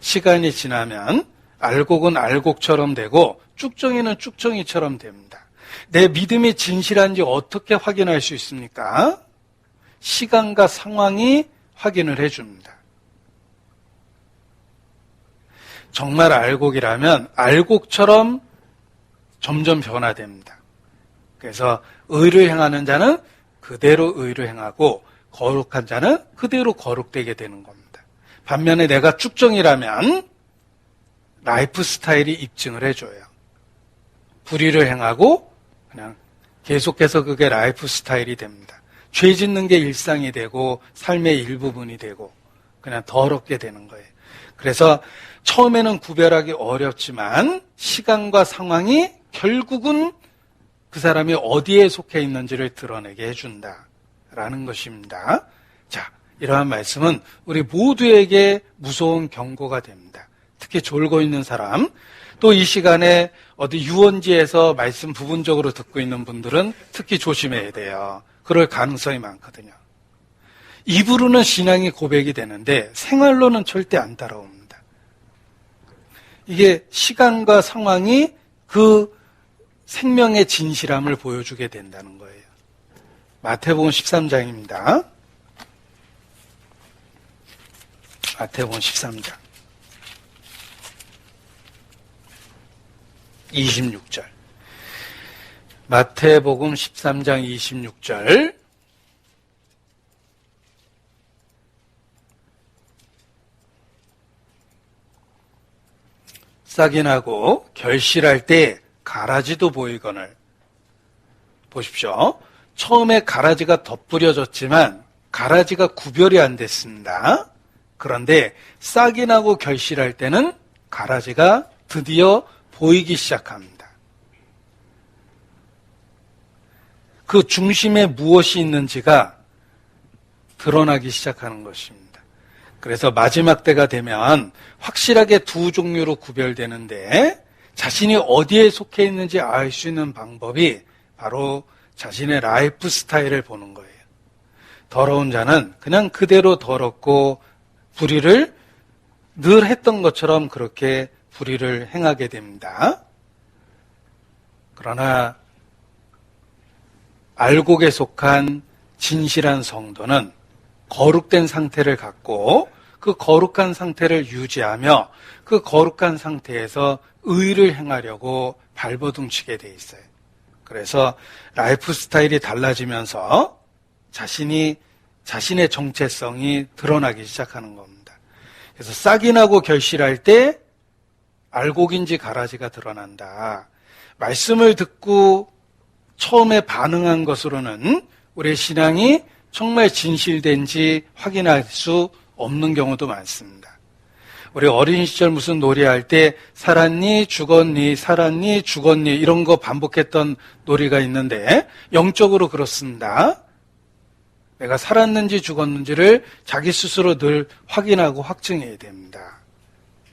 시간이 지나면 알곡은 알곡처럼 되고 쭉정이는 쭉정이처럼 됩니다. 내 믿음이 진실한지 어떻게 확인할 수 있습니까? 시간과 상황이 확인을 해줍니다. 정말 알곡이라면 알곡처럼 점점 변화됩니다. 그래서 의를 행하는 자는 그대로 의를 행하고 거룩한 자는 그대로 거룩되게 되는 겁니다. 반면에 내가 쭉정이라면 라이프 스타일이 입증을 해줘요. 불의를 행하고 그냥 계속해서 그게 라이프 스타일이 됩니다. 죄 짓는 게 일상이 되고 삶의 일부분이 되고 그냥 더럽게 되는 거예요. 그래서 처음에는 구별하기 어렵지만 시간과 상황이 결국은 그 사람이 어디에 속해 있는지를 드러내게 해준다라는 것입니다. 자, 이러한 말씀은 우리 모두에게 무서운 경고가 됩니다. 특히 졸고 있는 사람, 또 이 시간에 어디 유원지에서 말씀 부분적으로 듣고 있는 분들은 특히 조심해야 돼요. 그럴 가능성이 많거든요. 입으로는 신앙이 고백이 되는데 생활로는 절대 안 따라옵니다. 이게 시간과 상황이 그 생명의 진실함을 보여주게 된다는 거예요. 마태복음 13장입니다. 마태복음 13장 26절. 마태복음 13장 26절. 싹이 나고 결실할 때 가라지도 보이거늘. 보십시오. 처음에 가라지가 덧뿌려졌지만 가라지가 구별이 안 됐습니다. 그런데 싹이 나고 결실할 때는 가라지가 드디어 보이기 시작합니다. 그 중심에 무엇이 있는지가 드러나기 시작하는 것입니다. 그래서 마지막 때가 되면 확실하게 두 종류로 구별되는데 자신이 어디에 속해 있는지 알 수 있는 방법이 바로 자신의 라이프 스타일을 보는 거예요. 더러운 자는 그냥 그대로 더럽고 불의를 늘 했던 것처럼 그렇게 불의를 행하게 됩니다. 그러나 알곡에 속한 진실한 성도는 거룩된 상태를 갖고 그 거룩한 상태를 유지하며 그 거룩한 상태에서 의를 행하려고 발버둥치게 돼 있어요. 그래서 라이프 스타일이 달라지면서 자신의 정체성이 드러나기 시작하는 겁니다. 그래서 싹이 나고 결실할 때 알곡인지 가라지가 드러난다. 말씀을 듣고 처음에 반응한 것으로는 우리의 신앙이 정말 진실된지 확인할 수 없는 경우도 많습니다. 우리 어린 시절 무슨 놀이할 때 살았니, 죽었니, 살았니, 죽었니 이런 거 반복했던 놀이가 있는데 영적으로 그렇습니다. 내가 살았는지 죽었는지를 자기 스스로 늘 확인하고 확증해야 됩니다.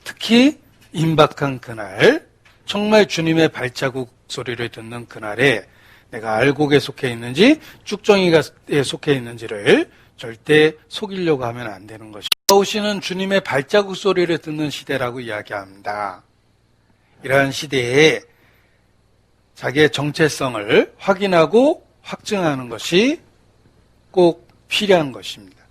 특히 임박한 그날, 정말 주님의 발자국 소리를 듣는 그날에 내가 알곡에 속해 있는지 쭉정이에 속해 있는지를 절대 속이려고 하면 안 되는 것입니다. 오시는 주님의 발자국 소리를 듣는 시대라고 이야기합니다. 이러한 시대에 자기의 정체성을 확인하고 확증하는 것이 꼭 필요한 것입니다.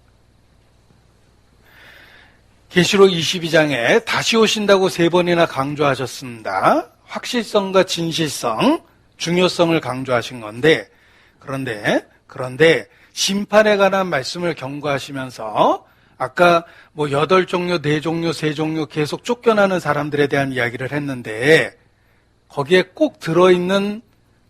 계시록 22장에 다시 오신다고 3번이나 강조하셨습니다. 확실성과 진실성, 중요성을 강조하신 건데, 그런데 심판에 관한 말씀을 경고하시면서 아까 8종류, 4종류, 3종류 계속 쫓겨나는 사람들에 대한 이야기를 했는데 거기에 꼭 들어있는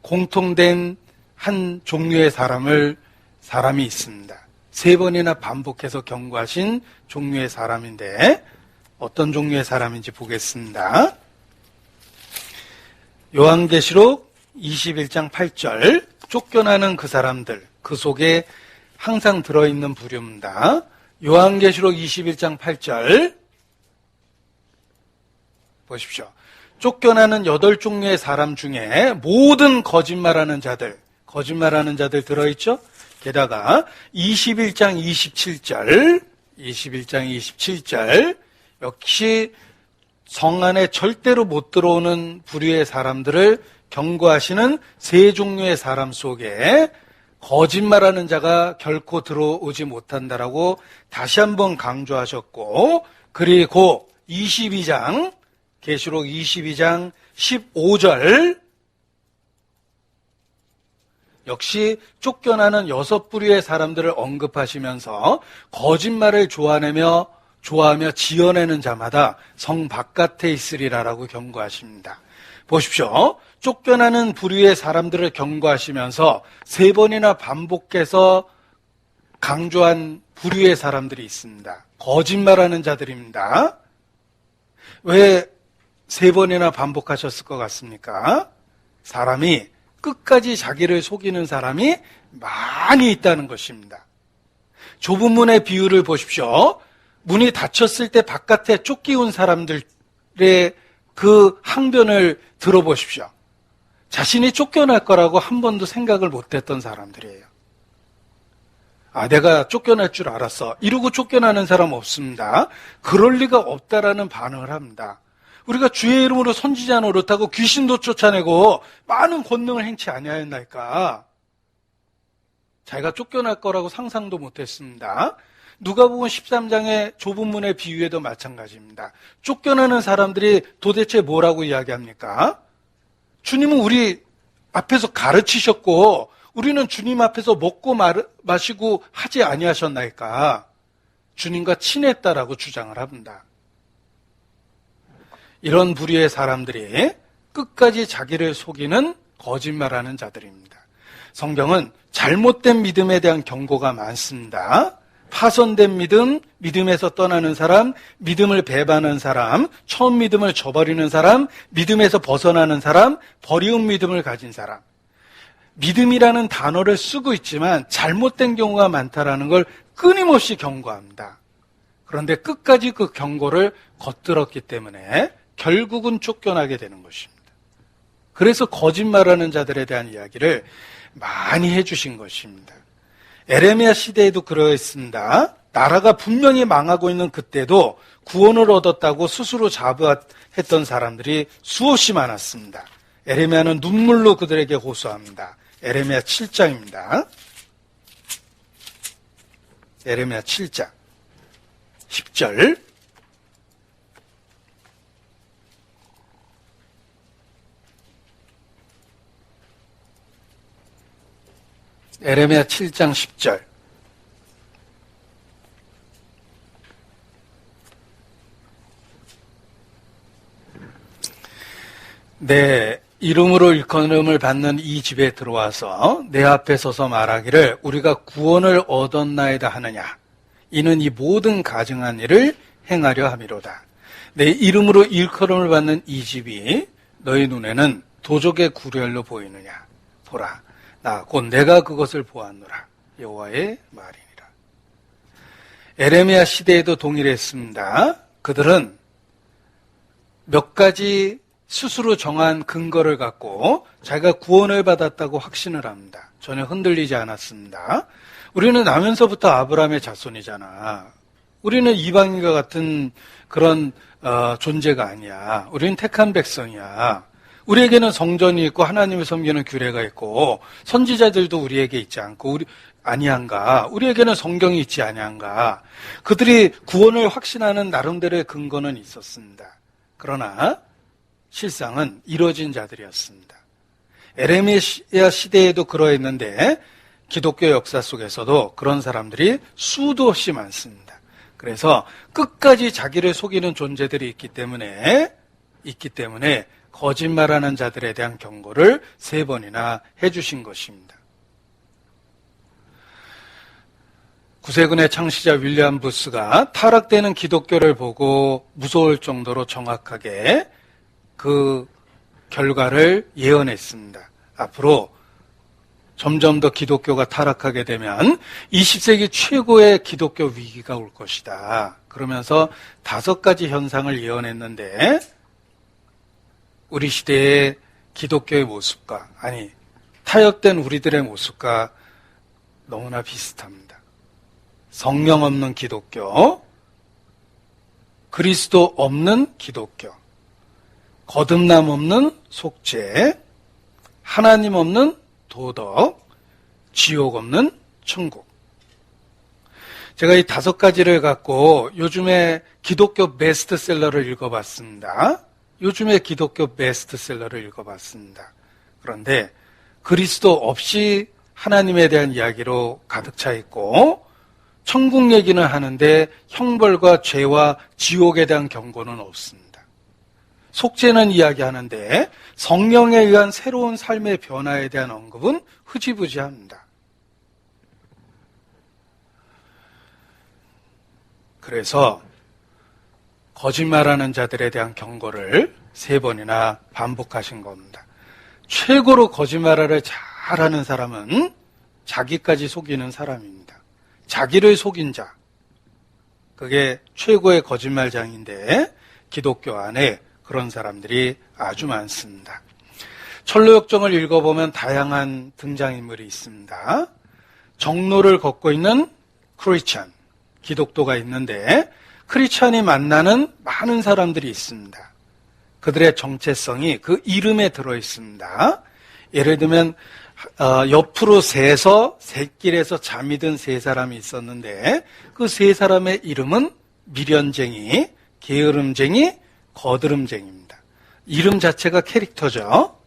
공통된 한 종류의 사람이 있습니다. 3번이나 반복해서 경고하신 종류의 사람인데 어떤 종류의 사람인지 보겠습니다. 요한계시록 21장 8절 쫓겨나는 그 사람들, 그 속에 항상 들어있는 부류입니다. 요한계시록 21장 8절 보십시오. 쫓겨나는 8종류의 사람 중에 모든 거짓말하는 자들 들어있죠? 게다가 21장 27절 역시 성 안에 절대로 못 들어오는 부류의 사람들을 경고하시는 3종류의 사람 속에 거짓말하는 자가 결코 들어오지 못한다라고 다시 한번 강조하셨고, 그리고 22장 계시록 22장 15절 역시 쫓겨나는 6부류의 사람들을 언급하시면서 거짓말을 좋아하며 지어내는 자마다 성 바깥에 있으리라라고 경고하십니다. 보십시오. 쫓겨나는 부류의 사람들을 경고하시면서 3번이나 반복해서 강조한 부류의 사람들이 있습니다. 거짓말하는 자들입니다. 왜 3번이나 반복하셨을 것 같습니까? 사람이 끝까지 자기를 속이는 사람이 많이 있다는 것입니다. 좁은 문의 비유를 보십시오. 문이 닫혔을 때 바깥에 쫓기운 사람들의 그 항변을 들어보십시오. 자신이 쫓겨날 거라고 한 번도 생각을 못했던 사람들이에요. 내가 쫓겨날 줄 알았어. 이러고 쫓겨나는 사람 없습니다. 그럴 리가 없다라는 반응을 합니다. 우리가 주의 이름으로 선지자 노릇하고 귀신도 쫓아내고 많은 권능을 행치 아니하였나이까. 자기가 쫓겨날 거라고 상상도 못했습니다. 누가복음 13장의 좁은 문의 비유에도 마찬가지입니다. 쫓겨나는 사람들이 도대체 뭐라고 이야기합니까? 주님은 우리 앞에서 가르치셨고 우리는 주님 앞에서 먹고 마시고 하지 아니하셨나이까. 주님과 친했다라고 주장을 합니다. 이런 부류의 사람들이 끝까지 자기를 속이는 거짓말하는 자들입니다. 성경은 잘못된 믿음에 대한 경고가 많습니다. 파손된 믿음, 믿음에서 떠나는 사람, 믿음을 배반한 사람, 처음 믿음을 저버리는 사람, 믿음에서 벗어나는 사람, 버리운 믿음을 가진 사람. 믿음이라는 단어를 쓰고 있지만 잘못된 경우가 많다라는 걸 끊임없이 경고합니다. 그런데 끝까지 그 경고를 걷들었기 때문에 결국은 쫓겨나게 되는 것입니다. 그래서 거짓말하는 자들에 대한 이야기를 많이 해주신 것입니다. 에레미야 시대에도 그러했습니다. 나라가 분명히 망하고 있는 그때도 구원을 얻었다고 스스로 자부했던 사람들이 수없이 많았습니다. 에레미야는 눈물로 그들에게 호소합니다. 에레미야 7장입니다. 에레미야 7장 10절. 에레미야 7장 10절. 내 이름으로 일컬음을 받는 이 집에 들어와서 내 앞에 서서 말하기를 우리가 구원을 얻었나이다 하느냐. 이는 이 모든 가증한 일을 행하려 함이로다. 내 이름으로 일컬음을 받는 이 집이 너희 눈에는 도적의 구렬로 보이느냐. 보라, 나 곧 내가 그것을 보았노라. 여호와의 말이니라. 에레미야 시대에도 동일했습니다. 그들은 몇 가지 스스로 정한 근거를 갖고 자기가 구원을 받았다고 확신을 합니다. 전혀 흔들리지 않았습니다. 우리는 나면서부터 아브라함의 자손이잖아. 우리는 이방인과 같은 그런 존재가 아니야. 우리는 택한 백성이야. 우리에게는 성전이 있고 하나님을 섬기는 규례가 있고 선지자들도 우리에게 있지 않고 아니한가? 우리에게는 성경이 있지 아니한가? 그들이 구원을 확신하는 나름대로의 근거는 있었습니다. 그러나 실상은 이루어진 자들이었습니다. 에레미야 시대에도 그러했는데 기독교 역사 속에서도 그런 사람들이 수도 없이 많습니다. 그래서 끝까지 자기를 속이는 존재들이 있기 때문에 거짓말하는 자들에 대한 경고를 3번이나 해주신 것입니다. 구세군의 창시자 윌리엄 부스가 타락되는 기독교를 보고 무서울 정도로 정확하게 그 결과를 예언했습니다. 앞으로 점점 더 기독교가 타락하게 되면 20세기 최고의 기독교 위기가 올 것이다. 그러면서 5가지 현상을 예언했는데 우리 시대의 기독교의 모습과 타협된 우리들의 모습과 너무나 비슷합니다. 성령 없는 기독교, 그리스도 없는 기독교, 거듭남 없는 속죄, 하나님 없는 도덕, 지옥 없는 천국. 제가 이 5가지를 갖고 요즘에 기독교 베스트셀러를 읽어봤습니다. 그런데 그리스도 없이 하나님에 대한 이야기로 가득 차 있고 천국 얘기는 하는데 형벌과 죄와 지옥에 대한 경고는 없습니다. 속죄는 이야기하는데 성령에 의한 새로운 삶의 변화에 대한 언급은 흐지부지합니다. 그래서 거짓말하는 자들에 대한 경고를 3번이나 반복하신 겁니다. 최고로 거짓말을 잘하는 사람은 자기까지 속이는 사람입니다. 자기를 속인 자. 그게 최고의 거짓말장인데 기독교 안에 그런 사람들이 아주 많습니다. 철로역정을 읽어보면 다양한 등장인물이 있습니다. 정로를 걷고 있는 크리스찬, 기독도가 있는데 크리스찬이 만나는 많은 사람들이 있습니다. 그들의 정체성이 그 이름에 들어있습니다. 예를 들면 옆으로 새서 샛길에서 잠이 든 3사람이 있었는데 그 3사람의 이름은 미련쟁이, 게으름쟁이, 거드름쟁이입니다. 이름 자체가 캐릭터죠.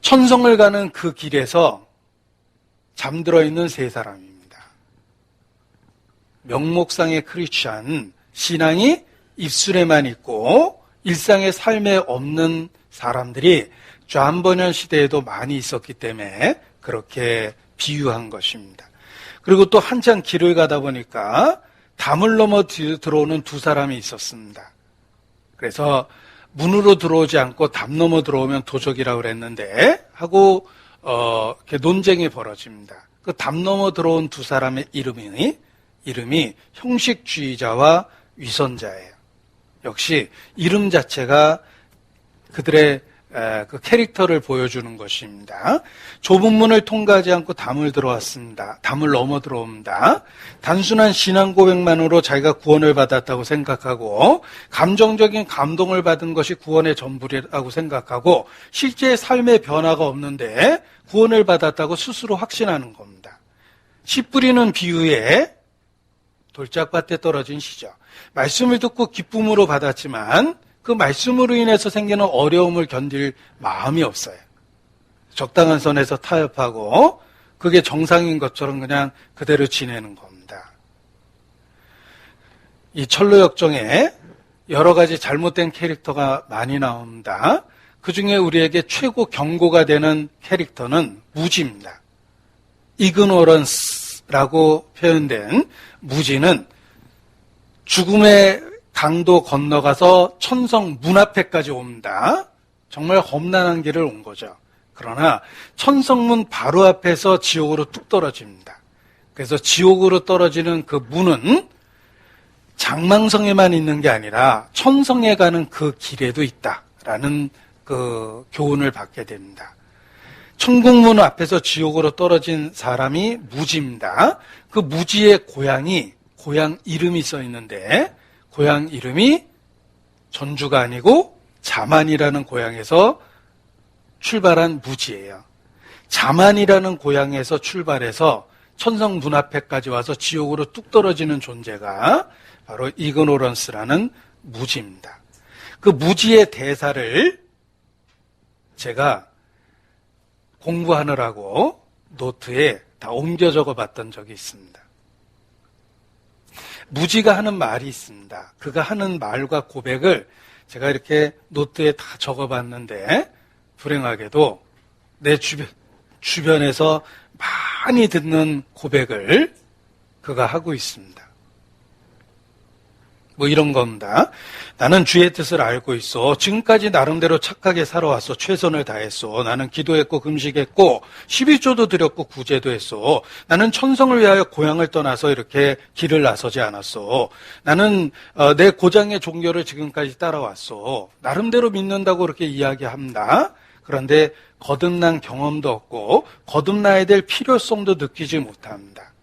천성을 가는 그 길에서 잠들어 있는 3사람입니다. 명목상의 크리스찬, 신앙이 입술에만 있고 일상의 삶에 없는 사람들이 좌한번연 시대에도 많이 있었기 때문에 그렇게 비유한 것입니다. 그리고 또 한참 길을 가다 보니까 담을 넘어 들어오는 2사람이 있었습니다. 그래서 문으로 들어오지 않고 담 넘어 들어오면 도적이라고 그랬는데 하고 이렇게 논쟁이 벌어집니다. 그 담 넘어 들어온 두 사람의 이름이 형식주의자와 위선자예요. 역시 이름 자체가 그들의 그 캐릭터를 보여주는 것입니다. 좁은 문을 통과하지 않고 담을 들어왔습니다. 담을 넘어 들어옵니다. 단순한 신앙 고백만으로 자기가 구원을 받았다고 생각하고 감정적인 감동을 받은 것이 구원의 전부라고 생각하고 실제 삶의 변화가 없는데 구원을 받았다고 스스로 확신하는 겁니다. 씨 뿌리는 비유에 돌짝밭에 떨어진 씨죠. 말씀을 듣고 기쁨으로 받았지만 그 말씀으로 인해서 생기는 어려움을 견딜 마음이 없어요. 적당한 선에서 타협하고 그게 정상인 것처럼 그냥 그대로 지내는 겁니다. 이 철로역정에 여러 가지 잘못된 캐릭터가 많이 나옵니다. 그 중에 우리에게 최고 경고가 되는 캐릭터는 무지입니다. 이그노런스라고 표현된 무지는 죽음의 강도 건너가서 천성 문 앞에까지 옵니다. 정말 험난한 길을 온 거죠. 그러나 천성문 바로 앞에서 지옥으로 뚝 떨어집니다. 그래서 지옥으로 떨어지는 그 문은 장망성에만 있는 게 아니라 천성에 가는 그 길에도 있다라는 그 교훈을 받게 됩니다. 천국문 앞에서 지옥으로 떨어진 사람이 무지입니다. 그 무지의 고향 이름이 써 있는데 고향 이름이 전주가 아니고 자만이라는 고향에서 출발한 무지예요. 자만이라는 고향에서 출발해서 천성 문 앞에까지 와서 지옥으로 뚝 떨어지는 존재가 바로 이그노런스라는 무지입니다. 그 무지의 대사를 제가 공부하느라고 노트에 다 옮겨 적어봤던 적이 있습니다. 무지가 하는 말이 있습니다. 그가 하는 말과 고백을 제가 이렇게 노트에 다 적어봤는데 불행하게도 내 주변에서 많이 듣는 고백을 그가 하고 있습니다. 뭐 이런 겁니다. 나는 주의 뜻을 알고 있어. 지금까지 나름대로 착하게 살아왔어. 최선을 다했어. 나는 기도했고 금식했고 11조도 드렸고 구제도 했어. 나는 천성을 위하여 고향을 떠나서 이렇게 길을 나서지 않았어. 나는 내 고장의 종교를 지금까지 따라왔어. 나름대로 믿는다고 그렇게 이야기합니다. 그런데 거듭난 경험도 없고 거듭나야 될 필요성도 느끼지 못합니다.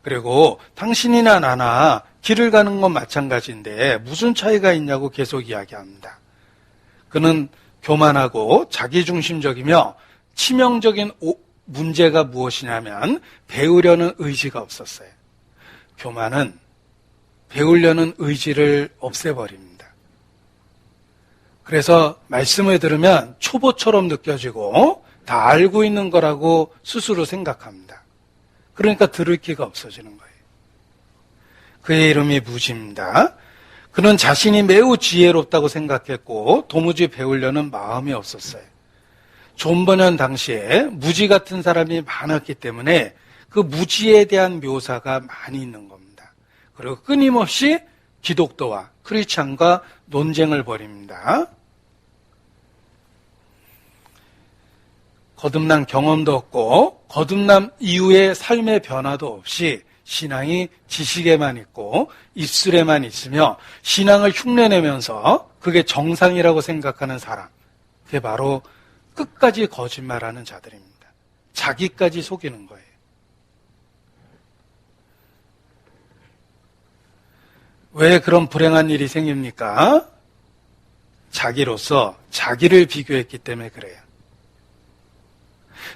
그리고 당신이나 나나 길을 가는 건 마찬가지인데 무슨 차이가 있냐고 계속 이야기합니다. 그는 교만하고 자기중심적이며 치명적인 문제가 무엇이냐면 배우려는 의지가 없었어요. 교만은 배우려는 의지를 없애버립니다. 그래서 말씀을 들으면 초보처럼 느껴지고 다 알고 있는 거라고 스스로 생각합니다. 그러니까 들을 기가 없어지는 거예요. 그의 이름이 무지입니다. 그는 자신이 매우 지혜롭다고 생각했고 도무지 배우려는 마음이 없었어요. 존 버년 당시에 무지 같은 사람이 많았기 때문에 그 무지에 대한 묘사가 많이 있는 겁니다. 그리고 끊임없이 기독교와 크리스찬과 논쟁을 벌입니다. 거듭난 경험도 없고 거듭남 이후의 삶의 변화도 없이 신앙이 지식에만 있고 입술에만 있으며 신앙을 흉내내면서 그게 정상이라고 생각하는 사람, 그게 바로 끝까지 거짓말하는 자들입니다. 자기까지 속이는 거예요. 왜 그런 불행한 일이 생깁니까? 자기로서 자기를 비교했기 때문에 그래요.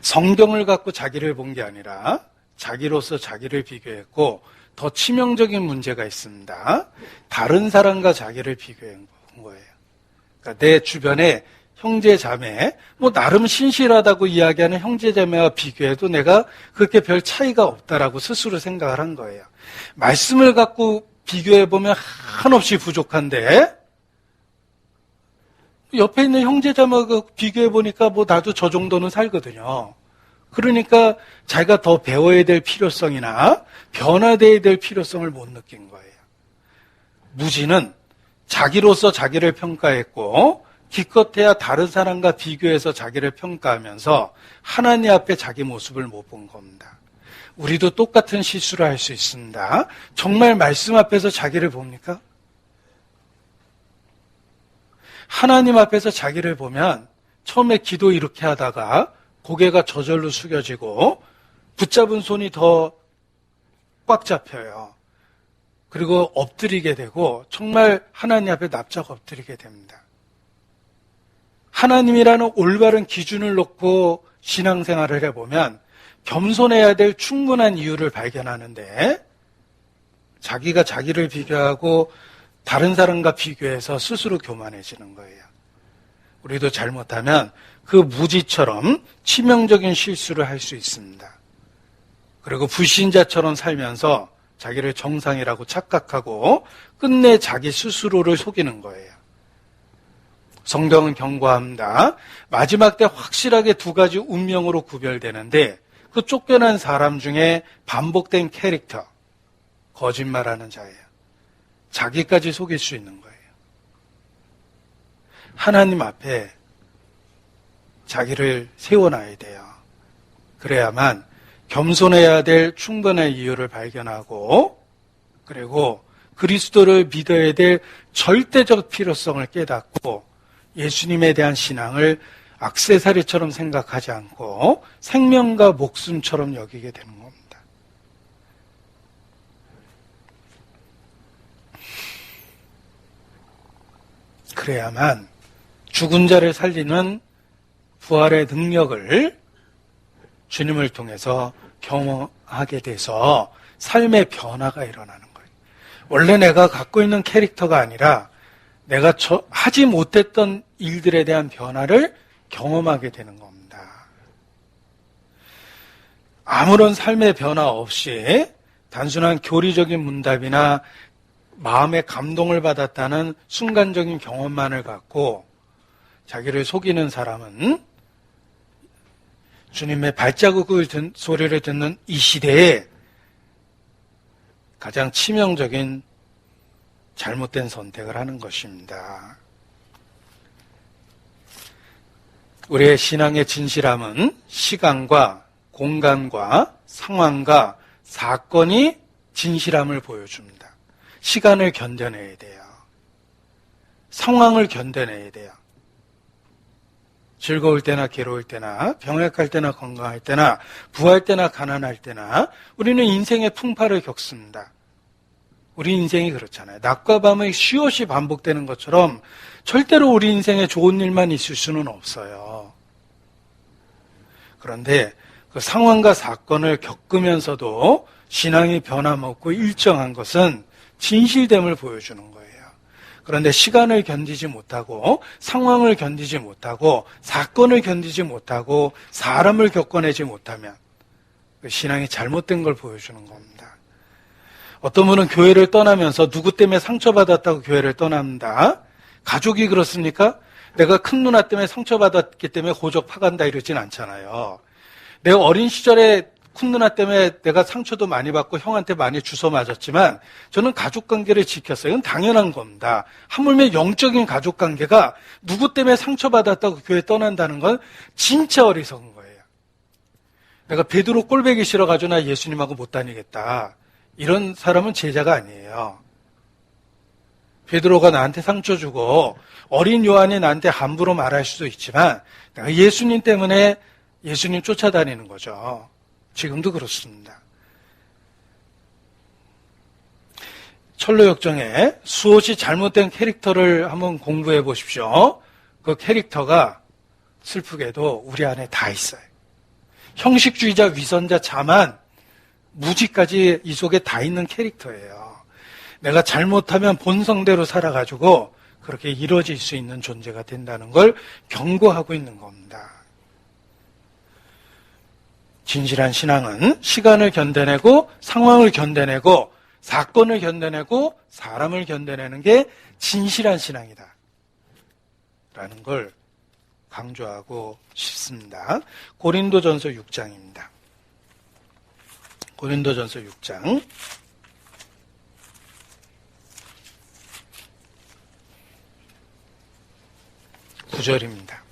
성경을 갖고 자기를 본 게 아니라 자기로서 자기를 비교했고 더 치명적인 문제가 있습니다. 다른 사람과 자기를 비교한 거예요. 그러니까 내 주변에 형제 자매, 뭐 나름 신실하다고 이야기하는 형제 자매와 비교해도 내가 그렇게 별 차이가 없다라고 스스로 생각을 한 거예요. 말씀을 갖고 비교해보면 한없이 부족한데 옆에 있는 형제 자매와 비교해보니까 뭐 나도 저 정도는 살거든요. 그러니까 자기가 더 배워야 될 필요성이나 변화되어야 될 필요성을 못 느낀 거예요. 무지는 자기로서 자기를 평가했고 기껏해야 다른 사람과 비교해서 자기를 평가하면서 하나님 앞에 자기 모습을 못 본 겁니다. 우리도 똑같은 실수를 할 수 있습니다. 정말 말씀 앞에서 자기를 봅니까? 하나님 앞에서 자기를 보면 처음에 기도 이렇게 하다가 고개가 저절로 숙여지고 붙잡은 손이 더 꽉 잡혀요. 그리고 엎드리게 되고 정말 하나님 앞에 납작 엎드리게 됩니다. 하나님이라는 올바른 기준을 놓고 신앙생활을 해보면 겸손해야 될 충분한 이유를 발견하는데 자기가 자기를 비교하고 다른 사람과 비교해서 스스로 교만해지는 거예요. 우리도 잘못하면 그 무지처럼 치명적인 실수를 할 수 있습니다. 그리고 불신자처럼 살면서 자기를 정상이라고 착각하고 끝내 자기 스스로를 속이는 거예요. 성경은 경고합니다. 마지막 때 확실하게 두 가지 운명으로 구별되는데 그 쫓겨난 사람 중에 반복된 캐릭터, 거짓말하는 자예요. 자기까지 속일 수 있는 거예요. 하나님 앞에 자기를 세워놔야 돼요. 그래야만 겸손해야 될 충분한 이유를 발견하고 그리고 그리스도를 믿어야 될 절대적 필요성을 깨닫고 예수님에 대한 신앙을 액세서리처럼 생각하지 않고 생명과 목숨처럼 여기게 되는 겁니다. 그래야만 죽은 자를 살리는 부활의 능력을 주님을 통해서 경험하게 돼서 삶의 변화가 일어나는 거예요. 원래 내가 갖고 있는 캐릭터가 아니라 내가 하지 못했던 일들에 대한 변화를 경험하게 되는 겁니다. 아무런 삶의 변화 없이 단순한 교리적인 문답이나 마음의 감동을 받았다는 순간적인 경험만을 갖고 자기를 속이는 사람은 주님의 발자국을 소리를 듣는 이 시대에 가장 치명적인 잘못된 선택을 하는 것입니다. 우리의 신앙의 진실함은 시간과 공간과 상황과 사건이 진실함을 보여줍니다. 시간을 견뎌내야 돼요. 상황을 견뎌내야 돼요. 즐거울 때나 괴로울 때나 병약할 때나 건강할 때나 부할 때나 가난할 때나 우리는 인생의 풍파를 겪습니다. 우리 인생이 그렇잖아요. 낮과 밤의 쉬옷이 반복되는 것처럼 절대로 우리 인생에 좋은 일만 있을 수는 없어요. 그런데 그 상황과 사건을 겪으면서도 신앙이 변함없고 일정한 것은 진실됨을 보여주는 거예요. 그런데 시간을 견디지 못하고 상황을 견디지 못하고 사건을 견디지 못하고 사람을 겪어내지 못하면 그 신앙이 잘못된 걸 보여주는 겁니다. 어떤 분은 교회를 떠나면서 누구 때문에 상처받았다고 교회를 떠납니다. 가족이 그렇습니까? 내가 큰 누나 때문에 상처받았기 때문에 호적 파간다 이러진 않잖아요. 내가 어린 시절에 큰 누나 때문에 내가 상처도 많이 받고 형한테 많이 주워 맞았지만 저는 가족관계를 지켰어요. 이건 당연한 겁니다. 하물며 영적인 가족관계가 누구 때문에 상처받았다고 교회 떠난다는 건 진짜 어리석은 거예요. 내가 베드로 꼴배기 싫어가지고 나 예수님하고 못 다니겠다. 이런 사람은 제자가 아니에요. 베드로가 나한테 상처 주고 어린 요한이 나한테 함부로 말할 수도 있지만 내가 예수님 때문에 예수님 쫓아다니는 거죠. 지금도 그렇습니다. 철로역정에 수옷이 잘못된 캐릭터를 한번 공부해 보십시오. 그 캐릭터가 슬프게도 우리 안에 다 있어요. 형식주의자, 위선자, 자만, 무지까지 이 속에 다 있는 캐릭터예요. 내가 잘못하면 본성대로 살아가지고 그렇게 이루어질 수 있는 존재가 된다는 걸 경고하고 있는 겁니다. 진실한 신앙은 시간을 견뎌내고 상황을 견뎌내고 사건을 견뎌내고 사람을 견뎌내는 게 진실한 신앙이다 라는 걸 강조하고 싶습니다. 고린도전서 6장입니다. 고린도전서 6장 9절입니다.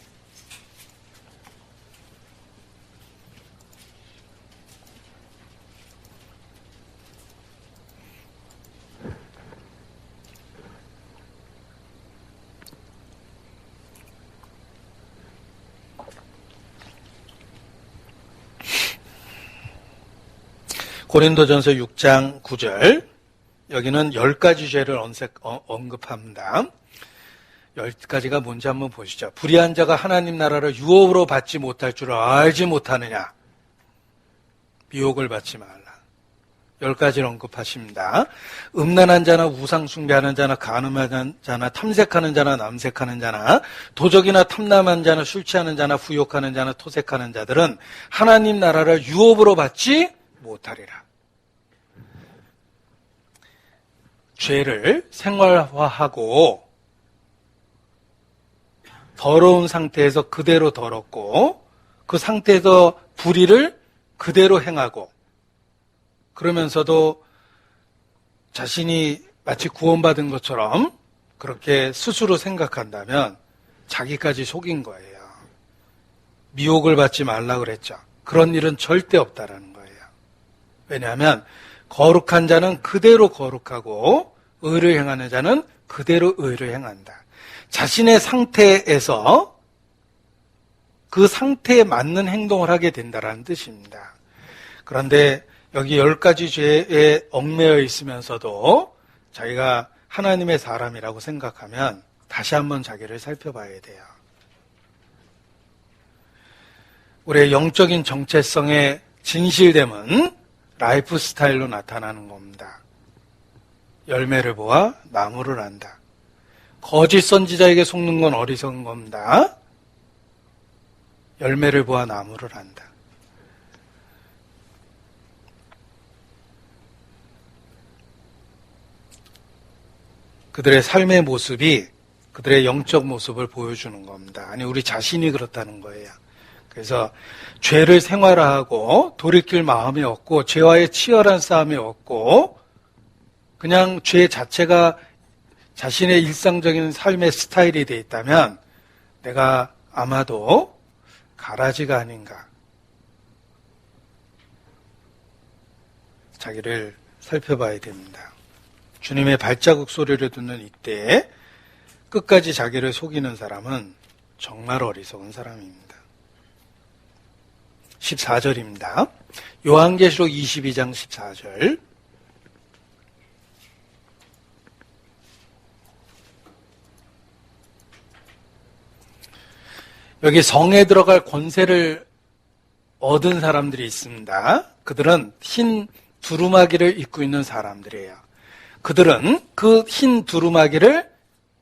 고린도전서 6장 9절, 여기는 10가지 죄를 언급합니다. 10가지가 뭔지 한번 보시죠. 불의한 자가 하나님 나라를 유업으로 받지 못할 줄 알지 못하느냐. 미혹을 받지 말라. 10가지를 언급하십니다. 음란한 자나 우상 숭배하는 자나 간음하는 자나 탐색하는 자나 남색하는 자나 도적이나 탐남한 자나 술 취하는 자나 후욕하는 자나 토색하는 자들은 하나님 나라를 유업으로 받지 못하리라. 죄를 생활화하고 더러운 상태에서 그대로 더럽고 그 상태에서 불의를 그대로 행하고 그러면서도 자신이 마치 구원받은 것처럼 그렇게 스스로 생각한다면 자기까지 속인 거예요. 미혹을 받지 말라 그랬죠. 그런 일은 절대 없다라는 거예요. 왜냐하면 거룩한 자는 그대로 거룩하고 의를 행하는 자는 그대로 의를 행한다. 자신의 상태에서 그 상태에 맞는 행동을 하게 된다는 뜻입니다. 그런데 여기 10가지 죄에 얽매여 있으면서도 자기가 하나님의 사람이라고 생각하면 다시 한번 자기를 살펴봐야 돼요. 우리의 영적인 정체성의 진실됨은 라이프 스타일로 나타나는 겁니다. 열매를 보아 나무를 안다. 거짓 선지자에게 속는 건 어리석은 겁니다. 열매를 보아 나무를 안다. 그들의 삶의 모습이 그들의 영적 모습을 보여주는 겁니다. 아니, 우리 자신이 그렇다는 거예요. 그래서 죄를 생활화하고 돌이킬 마음이 없고 죄와의 치열한 싸움이 없고 그냥 죄 자체가 자신의 일상적인 삶의 스타일이 돼 있다면 내가 아마도 가라지가 아닌가. 자기를 살펴봐야 됩니다. 주님의 발자국 소리를 듣는 이때 끝까지 자기를 속이는 사람은 정말 어리석은 사람입니다. 14절입니다. 요한계시록 22장 14절. 여기 성에 들어갈 권세를 얻은 사람들이 있습니다. 그들은 흰 두루마기를 입고 있는 사람들이에요. 그들은 그 흰 두루마기를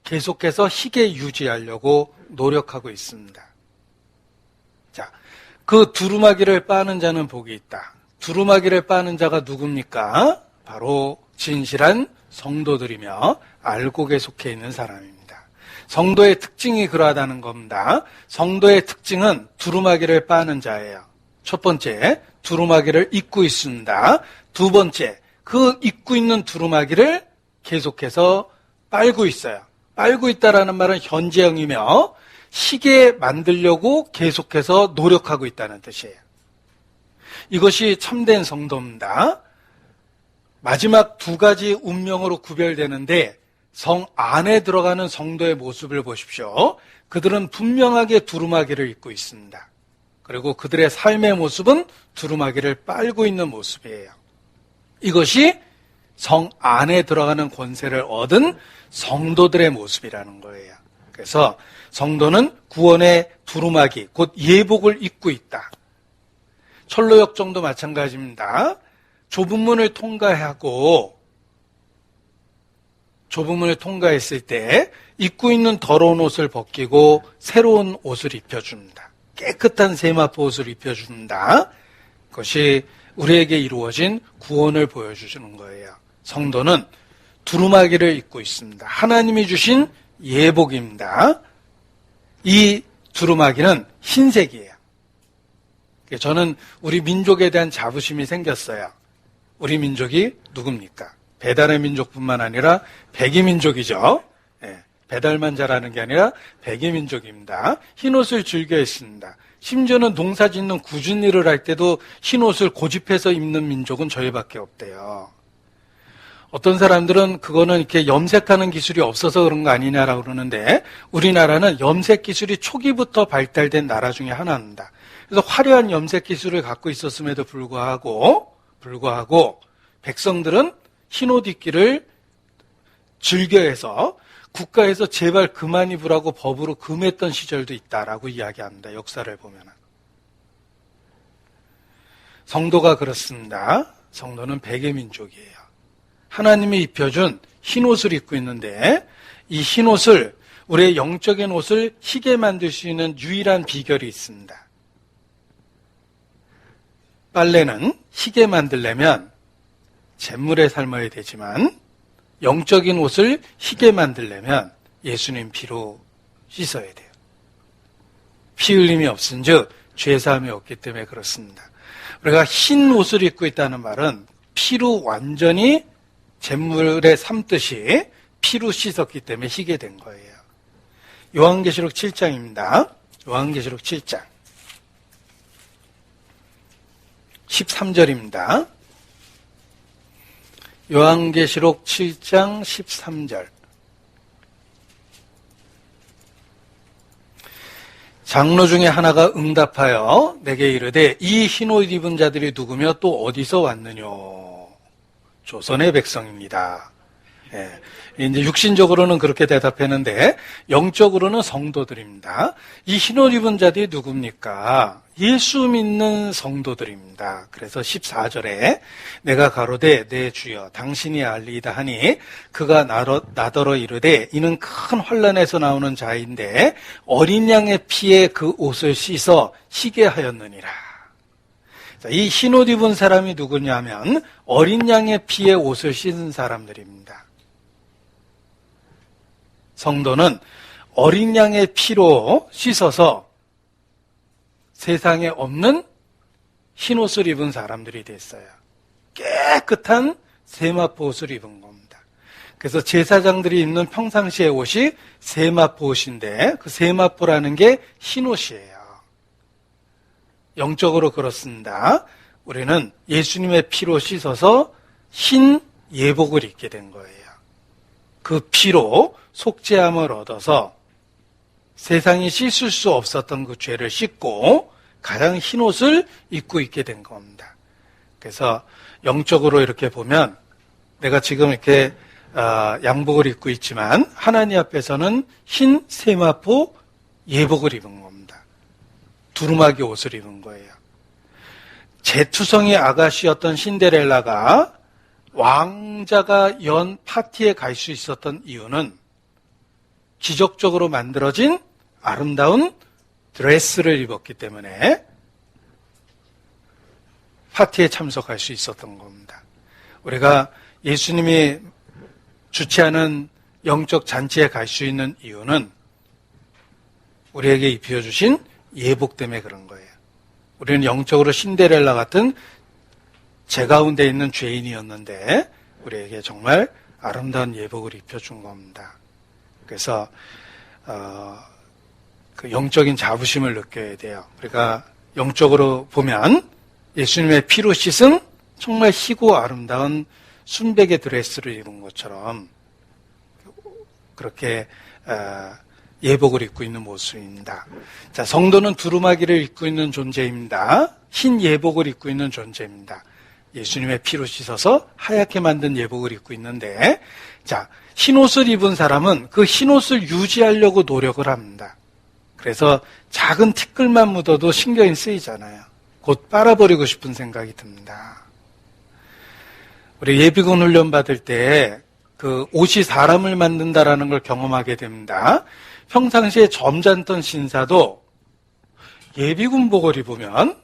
계속해서 희게 유지하려고 노력하고 있습니다. 자, 그 두루마기를 빠는 자는 복이 있다. 두루마기를 빠는 자가 누굽니까? 바로 진실한 성도들이며 알곡에 속해 있는 사람입니다. 성도의 특징이 그러하다는 겁니다. 성도의 특징은 두루마기를 빠는 자예요. 첫 번째, 두루마기를 입고 있습니다. 두 번째, 그 입고 있는 두루마기를 계속해서 빨고 있어요. 빨고 있다라는 말은 현재형이며 희게 만들려고 계속해서 노력하고 있다는 뜻이에요. 이것이 참된 성도입니다. 마지막 두 가지 운명으로 구별되는데 성 안에 들어가는 성도의 모습을 보십시오. 그들은 분명하게 두루마기를 입고 있습니다. 그리고 그들의 삶의 모습은 두루마기를 빨고 있는 모습이에요. 이것이 성 안에 들어가는 권세를 얻은 성도들의 모습이라는 거예요. 그래서 성도는 구원의 두루마기, 곧 예복을 입고 있다. 철로역정도 마찬가지입니다. 좁은 문을 통과했을 때 입고 있는 더러운 옷을 벗기고 새로운 옷을 입혀줍니다. 깨끗한 세마포 옷을 입혀줍니다. 그것이 우리에게 이루어진 구원을 보여주시는 거예요. 성도는 두루마기를 입고 있습니다. 하나님이 주신 예복입니다. 이 두루마기는 흰색이에요. 저는 우리 민족에 대한 자부심이 생겼어요. 우리 민족이 누굽니까? 배달의 민족뿐만 아니라 백이민족이죠. 배달만 잘하는 게 아니라 백의민족입니다. 흰옷을 즐겨 했습니다. 심지어는 농사 짓는 굳은 일을 할 때도 흰옷을 고집해서 입는 민족은 저희밖에 없대요. 어떤 사람들은 그거는 이렇게 염색하는 기술이 없어서 그런 거 아니냐라고 그러는데 우리나라는 염색 기술이 초기부터 발달된 나라 중에 하나입니다. 그래서 화려한 염색 기술을 갖고 있었음에도 불구하고 백성들은 흰옷 입기를 즐겨해서 국가에서 제발 그만 입으라고 법으로 금했던 시절도 있다라고 이야기합니다. 역사를 보면. 성도가 그렇습니다. 성도는 백의민족이에요. 하나님이 입혀준 흰옷을 입고 있는데 이 흰옷을 우리의 영적인 옷을 희게 만들 수 있는 유일한 비결이 있습니다. 빨래는 희게 만들려면 잿물에 삶아야 되지만 영적인 옷을 희게 만들려면 예수님 피로 씻어야 돼요. 피 흘림이 없은즉 죄사함이 없기 때문에 그렇습니다. 우리가 흰 옷을 입고 있다는 말은 피로 완전히 잿물에 삶듯이 피로 씻었기 때문에 희게 된 거예요. 요한계시록 7장입니다. 요한계시록 7장 13절입니다. 요한계시록 7장 13절. 장로 중에 하나가 응답하여 내게 이르되 이 흰옷 입은 자들이 누구며 또 어디서 왔느뇨? 조선의 백성입니다. 예. 이제 육신적으로는 그렇게 대답했는데 영적으로는 성도들입니다. 이 흰옷 입은 자들이 누굽니까? 예수 믿는 성도들입니다. 그래서 14절에 내가 가로되 내 주여 당신이 알리이다 하니 그가 나더러 이르되 이는 큰 환난에서 나오는 자인데 어린 양의 피에 그 옷을 씻어 희게 하였느니라. 이 흰옷 입은 사람이 누구냐면 어린 양의 피에 옷을 씻은 사람들입니다. 성도는 어린 양의 피로 씻어서 세상에 없는 흰옷을 입은 사람들이 됐어요. 깨끗한 세마포 옷을 입은 겁니다. 그래서 제사장들이 입는 평상시의 옷이 세마포 옷인데 그 세마포라는 게 흰옷이에요. 영적으로 그렇습니다. 우리는 예수님의 피로 씻어서 흰 예복을 입게 된 거예요. 그 피로 속죄함을 얻어서 세상이 씻을 수 없었던 그 죄를 씻고 가장 흰 옷을 입고 있게 된 겁니다. 그래서 영적으로 이렇게 보면 내가 지금 이렇게 양복을 입고 있지만 하나님 앞에서는 흰 세마포 예복을 입은 겁니다. 두루마기 옷을 입은 거예요. 제투성이 아가씨였던 신데렐라가 왕자가 연 파티에 갈 수 있었던 이유는 기적적으로 만들어진 아름다운 드레스를 입었기 때문에 파티에 참석할 수 있었던 겁니다. 우리가 예수님이 주최하는 영적 잔치에 갈 수 있는 이유는 우리에게 입혀주신 예복 때문에 그런 거예요. 우리는 영적으로 신데렐라 같은 제 가운데 있는 죄인이었는데 우리에게 정말 아름다운 예복을 입혀준 겁니다. 그래서 그 영적인 자부심을 느껴야 돼요. 우리가 영적으로 보면 예수님의 피로 씻은 정말 희고 아름다운 순백의 드레스를 입은 것처럼 그렇게 예복을 입고 있는 모습입니다. 자, 성도는 두루마기를 입고 있는 존재입니다. 흰 예복을 입고 있는 존재입니다. 예수님의 피로 씻어서 하얗게 만든 예복을 입고 있는데, 자, 흰옷을 입은 사람은 그 흰옷을 유지하려고 노력을 합니다. 그래서 작은 티끌만 묻어도 신경이 쓰이잖아요. 곧 빨아버리고 싶은 생각이 듭니다. 우리 예비군 훈련 받을 때 그 옷이 사람을 만든다라는 걸 경험하게 됩니다. 평상시에 점잖던 신사도 예비군복을 입으면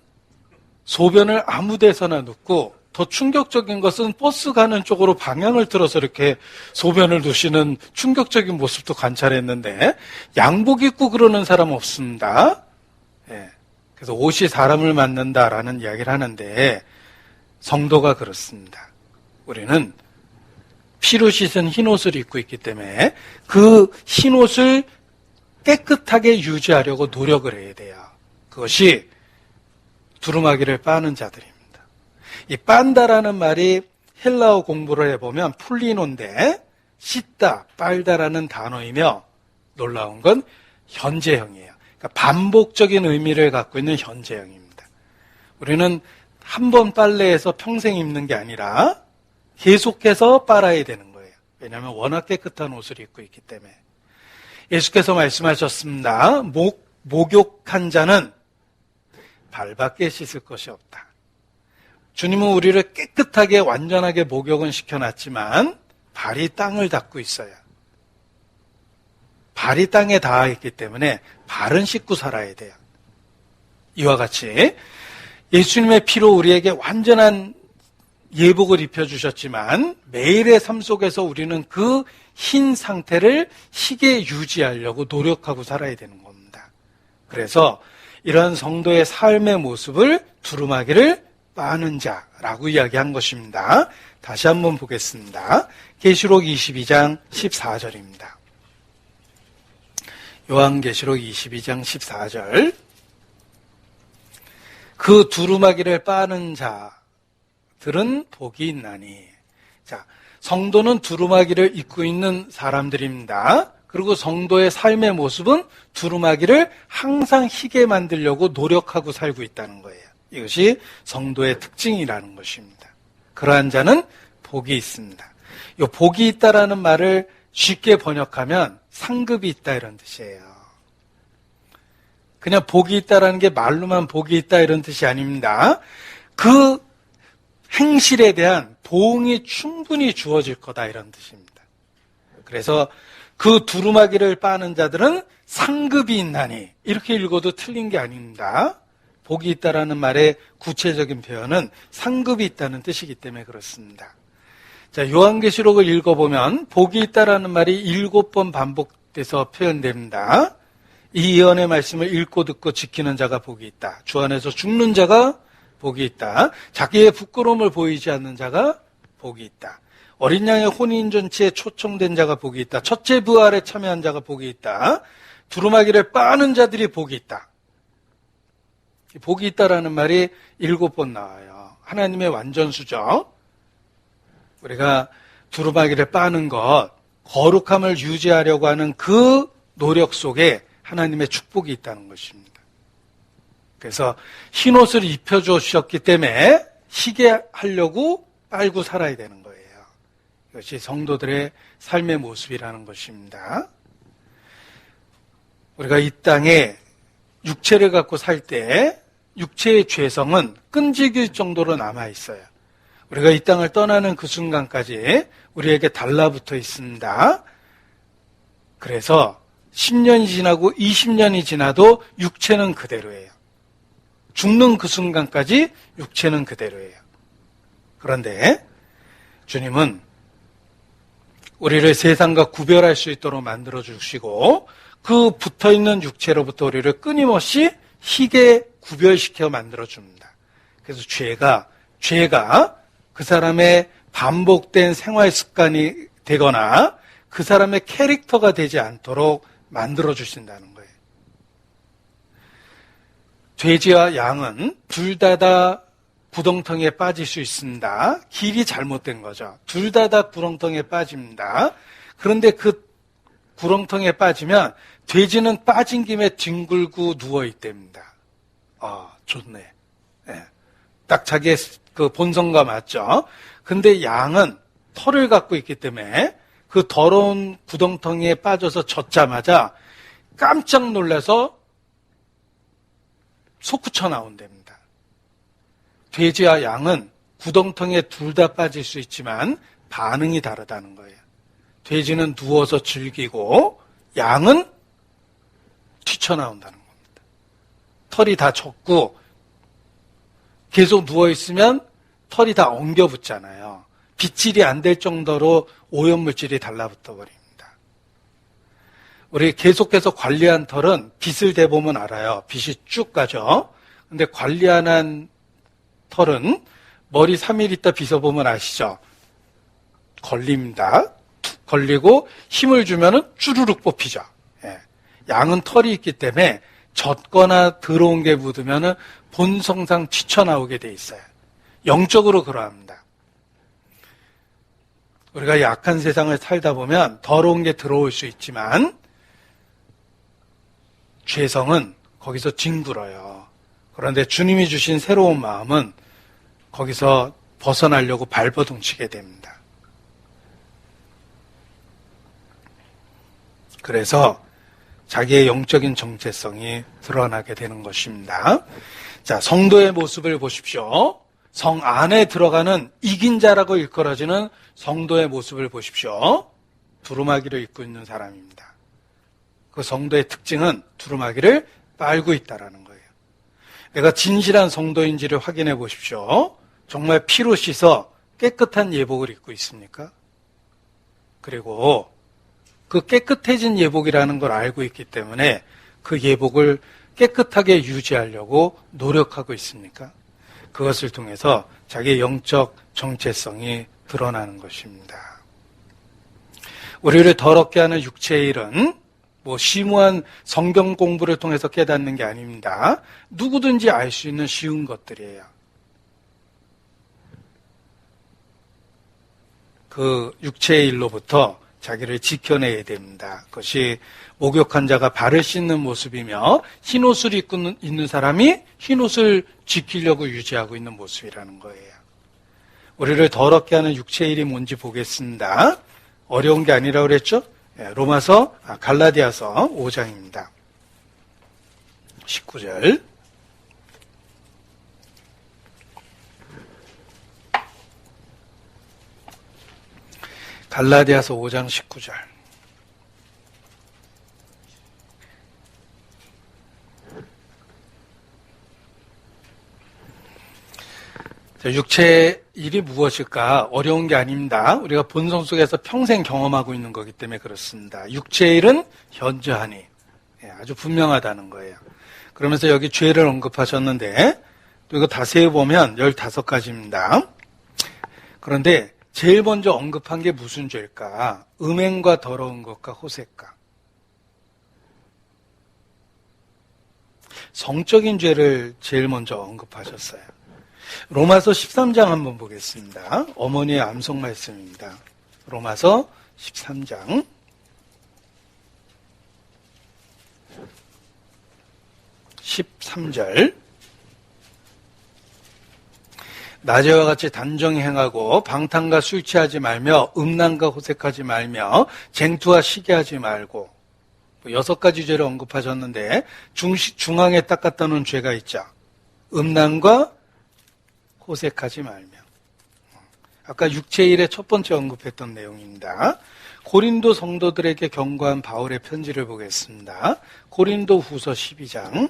소변을 아무 데서나 눕고 더 충격적인 것은 버스 가는 쪽으로 방향을 틀어서 이렇게 소변을 누시는 충격적인 모습도 관찰했는데 양복 입고 그러는 사람 없습니다. 예. 그래서 옷이 사람을 만든다라는 이야기를 하는데 성도가 그렇습니다. 우리는 피로 씻은 흰옷을 입고 있기 때문에 그 흰옷을 깨끗하게 유지하려고 노력을 해야 돼요. 그것이 두루마기를 빠는 자들입니다. 이 빤다라는 말이 헬라어 공부를 해보면 풀리노인데 씻다, 빨다라는 단어이며 놀라운 건 현재형이에요. 그러니까 반복적인 의미를 갖고 있는 현재형입니다. 우리는 한 번 빨래해서 평생 입는 게 아니라 계속해서 빨아야 되는 거예요. 왜냐하면 워낙 깨끗한 옷을 입고 있기 때문에. 예수께서 말씀하셨습니다. 목욕한 자는 발밖에 씻을 것이 없다. 주님은 우리를 깨끗하게 완전하게 목욕은 시켜놨지만 발이 땅을 닦고 있어요. 발이 땅에 닿아 있기 때문에 발은 씻고 살아야 돼요. 이와 같이 예수님의 피로 우리에게 완전한 예복을 입혀주셨지만 매일의 삶 속에서 우리는 그 흰 상태를 희게 유지하려고 노력하고 살아야 되는 겁니다. 그래서 이런 성도의 삶의 모습을 두루마기를 빠는 자라고 이야기한 것입니다. 다시 한번 보겠습니다. 계시록 22장 14절입니다. 요한계시록 22장 14절. 그 두루마기를 빠는 자들은 복이 있나니. 자, 성도는 두루마기를 입고 있는 사람들입니다. 그리고 성도의 삶의 모습은 두루마기를 항상 희게 만들려고 노력하고 살고 있다는 거예요. 이것이 성도의 특징이라는 것입니다. 그러한 자는 복이 있습니다. 이 복이 있다라는 말을 쉽게 번역하면 상급이 있다 이런 뜻이에요. 그냥 복이 있다라는 게 말로만 복이 있다 이런 뜻이 아닙니다. 그 행실에 대한 보응이 충분히 주어질 거다 이런 뜻입니다. 그래서 그 두루마기를 빠는 자들은 상급이 있나니 이렇게 읽어도 틀린 게 아닙니다. 복이 있다라는 말의 구체적인 표현은 상급이 있다는 뜻이기 때문에 그렇습니다. 자, 요한계시록을 읽어보면 복이 있다라는 말이 7번 반복돼서 표현됩니다. 이 예언의 말씀을 읽고 듣고 지키는 자가 복이 있다. 주 안에서 죽는 자가 복이 있다. 자기의 부끄러움을 보이지 않는 자가 복이 있다. 어린 양의 혼인잔치에 초청된 자가 복이 있다. 첫째 부활에 참여한 자가 복이 있다. 두루마기를 빠는 자들이 복이 있다. 복이 있다라는 말이 7번 나와요. 하나님의 완전수죠. 우리가 두루마기를 빠는 것, 거룩함을 유지하려고 하는 그 노력 속에 하나님의 축복이 있다는 것입니다. 그래서 흰옷을 입혀주셨기 때문에 희게 하려고 빨고 살아야 되는 거예요. 이것이 성도들의 삶의 모습이라는 것입니다. 우리가 이 땅에 육체를 갖고 살 때 육체의 죄성은 끈질길 정도로 남아있어요. 우리가 이 땅을 떠나는 그 순간까지 우리에게 달라붙어 있습니다. 그래서 10년이 지나고 20년이 지나도 육체는 그대로예요. 죽는 그 순간까지 육체는 그대로예요. 그런데 주님은 우리를 세상과 구별할 수 있도록 만들어 주시고 그 붙어있는 육체로부터 우리를 끊임없이 희게 구별시켜 만들어 줍니다. 그래서 죄가 그 사람의 반복된 생활 습관이 되거나 그 사람의 캐릭터가 되지 않도록 만들어 주신다는 거예요. 돼지와 양은 둘 다 구렁텅이에 빠질 수 있습니다. 길이 잘못된 거죠. 둘 다 구렁텅이에 빠집니다. 그런데 그 구렁텅이에 빠지면 돼지는 빠진 김에 뒹굴고 누워있답니다. 좋네. 네. 딱 자기의 그 본성과 맞죠. 근데 양은 털을 갖고 있기 때문에 그 더러운 구렁텅이에 빠져서 젖자마자 깜짝 놀라서 솟구쳐 나온답니다. 돼지와 양은 구렁텅이에 둘 다 빠질 수 있지만 반응이 다르다는 거예요. 돼지는 누워서 즐기고 양은 튀쳐나온다는 겁니다. 털이 다 젖고 계속 누워있으면 털이 다 엉겨붙잖아요. 빗질이 안 될 정도로 오염물질이 달라붙어 버립니다. 우리 계속해서 관리한 털은 빗을 대보면 알아요. 빗이 쭉 가죠. 근데 관리 안 한 털은 머리 3일 있다 빗어보면 아시죠? 걸립니다. 툭 걸리고 힘을 주면은 쭈루룩 뽑히죠. 예. 양은 털이 있기 때문에 젖거나 더러운 게 묻으면은 본성상 튀쳐나오게 돼 있어요. 영적으로 그러합니다. 우리가 약한 세상을 살다 보면 더러운 게 들어올 수 있지만 죄성은 거기서 뒹굴어요. 그런데 주님이 주신 새로운 마음은 거기서 벗어나려고 발버둥치게 됩니다. 그래서 자기의 영적인 정체성이 드러나게 되는 것입니다. 자, 성도의 모습을 보십시오. 성 안에 들어가는 이긴 자라고 일컬어지는 성도의 모습을 보십시오. 두루마기를 입고 있는 사람입니다. 그 성도의 특징은 두루마기를 빨고 있다라는 거예요. 내가 진실한 성도인지를 확인해 보십시오. 정말 피로 씻어 깨끗한 예복을 입고 있습니까? 그리고 그 깨끗해진 예복이라는 걸 알고 있기 때문에 그 예복을 깨끗하게 유지하려고 노력하고 있습니까? 그것을 통해서 자기의 영적 정체성이 드러나는 것입니다. 우리를 더럽게 하는 육체의 일은 심오한 성경 공부를 통해서 깨닫는 게 아닙니다. 누구든지 알 수 있는 쉬운 것들이에요. 그 육체의 일로부터 자기를 지켜내야 됩니다. 그것이 목욕한 자가 발을 씻는 모습이며 흰옷을 입고 있는 사람이 흰옷을 지키려고 유지하고 있는 모습이라는 거예요. 우리를 더럽게 하는 육체의 일이 뭔지 보겠습니다. 어려운 게 아니라고 그랬죠? 갈라디아서 5장입니다. 19절. 갈라디아서 5장 19절. 육체의 일이 무엇일까? 어려운 게 아닙니다. 우리가 본성 속에서 평생 경험하고 있는 거기 때문에 그렇습니다. 육체의 일은 현저하니 아주 분명하다는 거예요. 그러면서 여기 죄를 언급하셨는데 또 이거 다 세어보면 15가지입니다. 그런데 제일 먼저 언급한 게 무슨 죄일까? 음행과 더러운 것과 호색과. 성적인 죄를 제일 먼저 언급하셨어요. 로마서 13장 한번 보겠습니다. 어머니의 암송 말씀입니다. 로마서 13장 13절. 낮에와 같이 단정히 행하고 방탕과 술 취하지 말며 음란과 호색하지 말며 쟁투와 시기하지 말고 6가지 죄를 언급하셨는데 중앙에 딱 갖다 놓은 죄가 있죠. 음란과 호색하지 말며. 아까 육체의 일의 첫 번째 언급했던 내용입니다. 고린도 성도들에게 경고한 바울의 편지를 보겠습니다. 고린도 후서 12장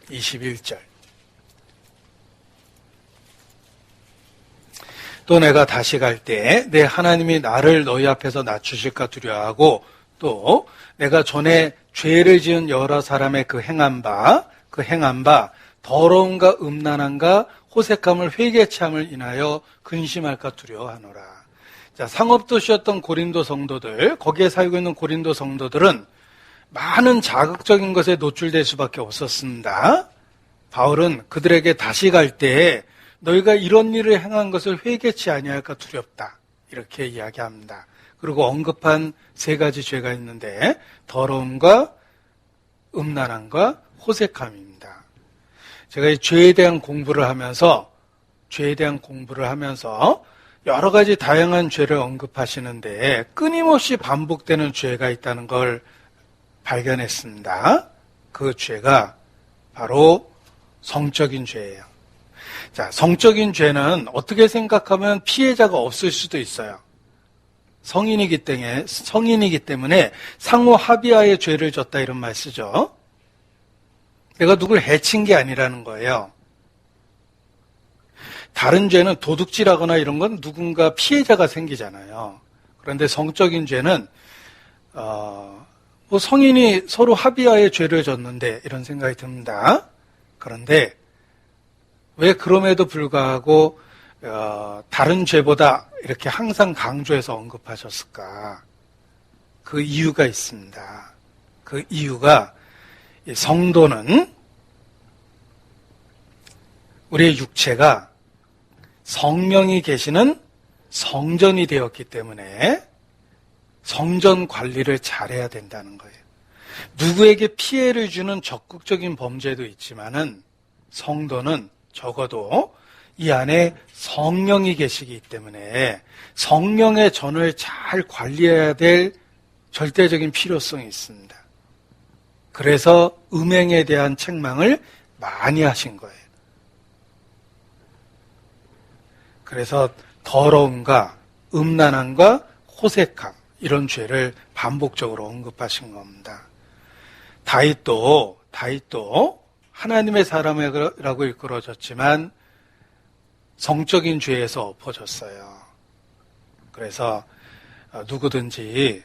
21절. 또 내가 다시 갈 때 내 하나님이 나를 너희 앞에서 낮추실까 두려워하고 또 내가 전에 죄를 지은 여러 사람의 그 행한 바 더러움과 음란함과 호색함을 회개치 함을 인하여 근심할까 두려워하노라. 자, 상업도시였던 고린도 성도들, 거기에 살고 있는 고린도 성도들은 많은 자극적인 것에 노출될 수밖에 없었습니다. 바울은 그들에게 다시 갈 때 너희가 이런 일을 행한 것을 회개치 아니할까 두렵다. 이렇게 이야기합니다. 그리고 언급한 3가지 죄가 있는데 더러움과 음란함과 호색함입니다. 제가 이 죄에 대한 공부를 하면서 여러 가지 다양한 죄를 언급하시는데 끊임없이 반복되는 죄가 있다는 걸 발견했습니다. 그 죄가 바로 성적인 죄예요. 자, 성적인 죄는 어떻게 생각하면 피해자가 없을 수도 있어요. 성인이기 때문에 상호 합의하에 죄를 졌다 이런 말 쓰죠. 내가 누굴 해친 게 아니라는 거예요. 다른 죄는 도둑질하거나 이런 건 누군가 피해자가 생기잖아요. 그런데 성적인 죄는 성인이 서로 합의하에 죄를 졌는데 이런 생각이 듭니다. 그런데 왜 그럼에도 불구하고 다른 죄보다 이렇게 항상 강조해서 언급하셨을까? 그 이유가 있습니다. 그 이유가 이 성도는 우리의 육체가 성령이 계시는 성전이 되었기 때문에 성전 관리를 잘해야 된다는 거예요. 누구에게 피해를 주는 적극적인 범죄도 있지만은 성도는 적어도 이 안에 성령이 계시기 때문에 성령의 전을 잘 관리해야 될 절대적인 필요성이 있습니다. 그래서 음행에 대한 책망을 많이 하신 거예요. 그래서 더러움과 음란함과 호색함 이런 죄를 반복적으로 언급하신 겁니다. 다윗도 하나님의 사람이라고 일컬어졌지만 성적인 죄에서 엎어졌어요. 그래서 누구든지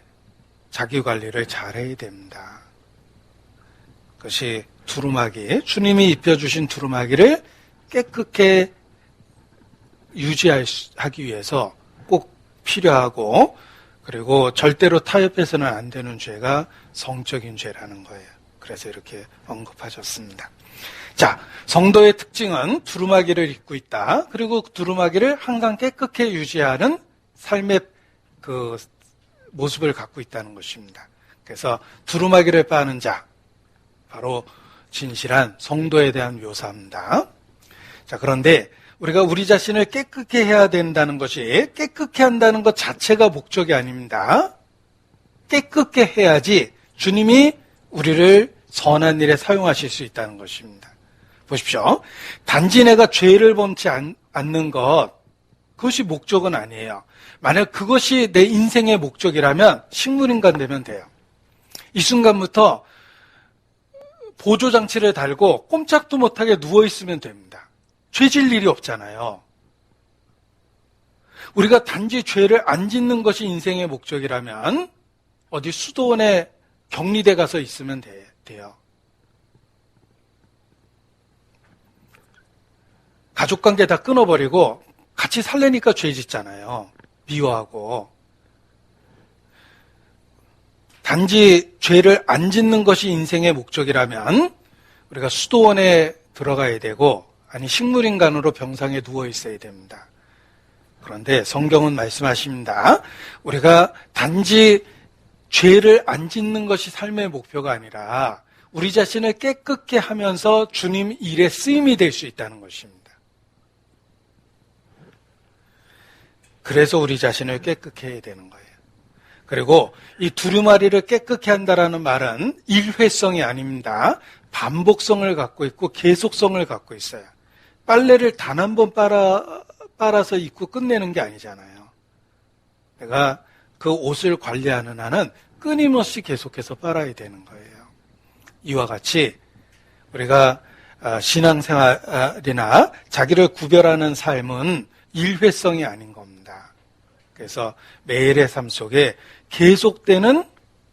자기 관리를 잘해야 됩니다. 그것이 두루마기, 주님이 입혀주신 두루마기를 깨끗게 유지하기 위해서 꼭 필요하고, 그리고 절대로 타협해서는 안 되는 죄가 성적인 죄라는 거예요. 그래서 이렇게 언급하셨습니다. 자, 성도의 특징은 두루마기를 입고 있다. 그리고 두루마기를 항상 깨끗하게 유지하는 삶의 그 모습을 갖고 있다는 것입니다. 그래서 두루마기를 빠는 자, 바로 진실한 성도에 대한 묘사입니다. 자, 그런데 우리가 우리 자신을 깨끗게 해야 된다는 것이 깨끗게 한다는 것 자체가 목적이 아닙니다. 깨끗게 해야지 주님이 우리를 선한 일에 사용하실 수 있다는 것입니다. 보십시오. 단지 내가 죄를 범치 않는 것, 그것이 목적은 아니에요. 만약 그것이 내 인생의 목적이라면 식물인간 되면 돼요. 이 순간부터 보조장치를 달고 꼼짝도 못하게 누워있으면 됩니다. 죄질 일이 없잖아요. 우리가 단지 죄를 안 짓는 것이 인생의 목적이라면 어디 수도원에 격리돼 가서 있으면 돼요. 가족관계 다 끊어버리고 같이 살래니까 죄 짓잖아요. 미워하고. 단지 죄를 안 짓는 것이 인생의 목적이라면 우리가 수도원에 들어가야 되고, 아니 식물인간으로 병상에 누워 있어야 됩니다. 그런데 성경은 말씀하십니다. 우리가 단지 죄를 안 짓는 것이 삶의 목표가 아니라 우리 자신을 깨끗게 하면서 주님 일에 쓰임이 될 수 있다는 것입니다. 그래서 우리 자신을 깨끗게 해야 되는 거예요. 그리고 이 두루마리를 깨끗게 한다라는 말은 일회성이 아닙니다. 반복성을 갖고 있고 계속성을 갖고 있어요. 빨래를 단 한 번 빨아서 입고 끝내는 게 아니잖아요. 내가 그 옷을 관리하는 한은 끊임없이 계속해서 빨아야 되는 거예요. 이와 같이 우리가 신앙생활이나 자기를 구별하는 삶은 일회성이 아닌 겁니다. 그래서 매일의 삶 속에 계속되는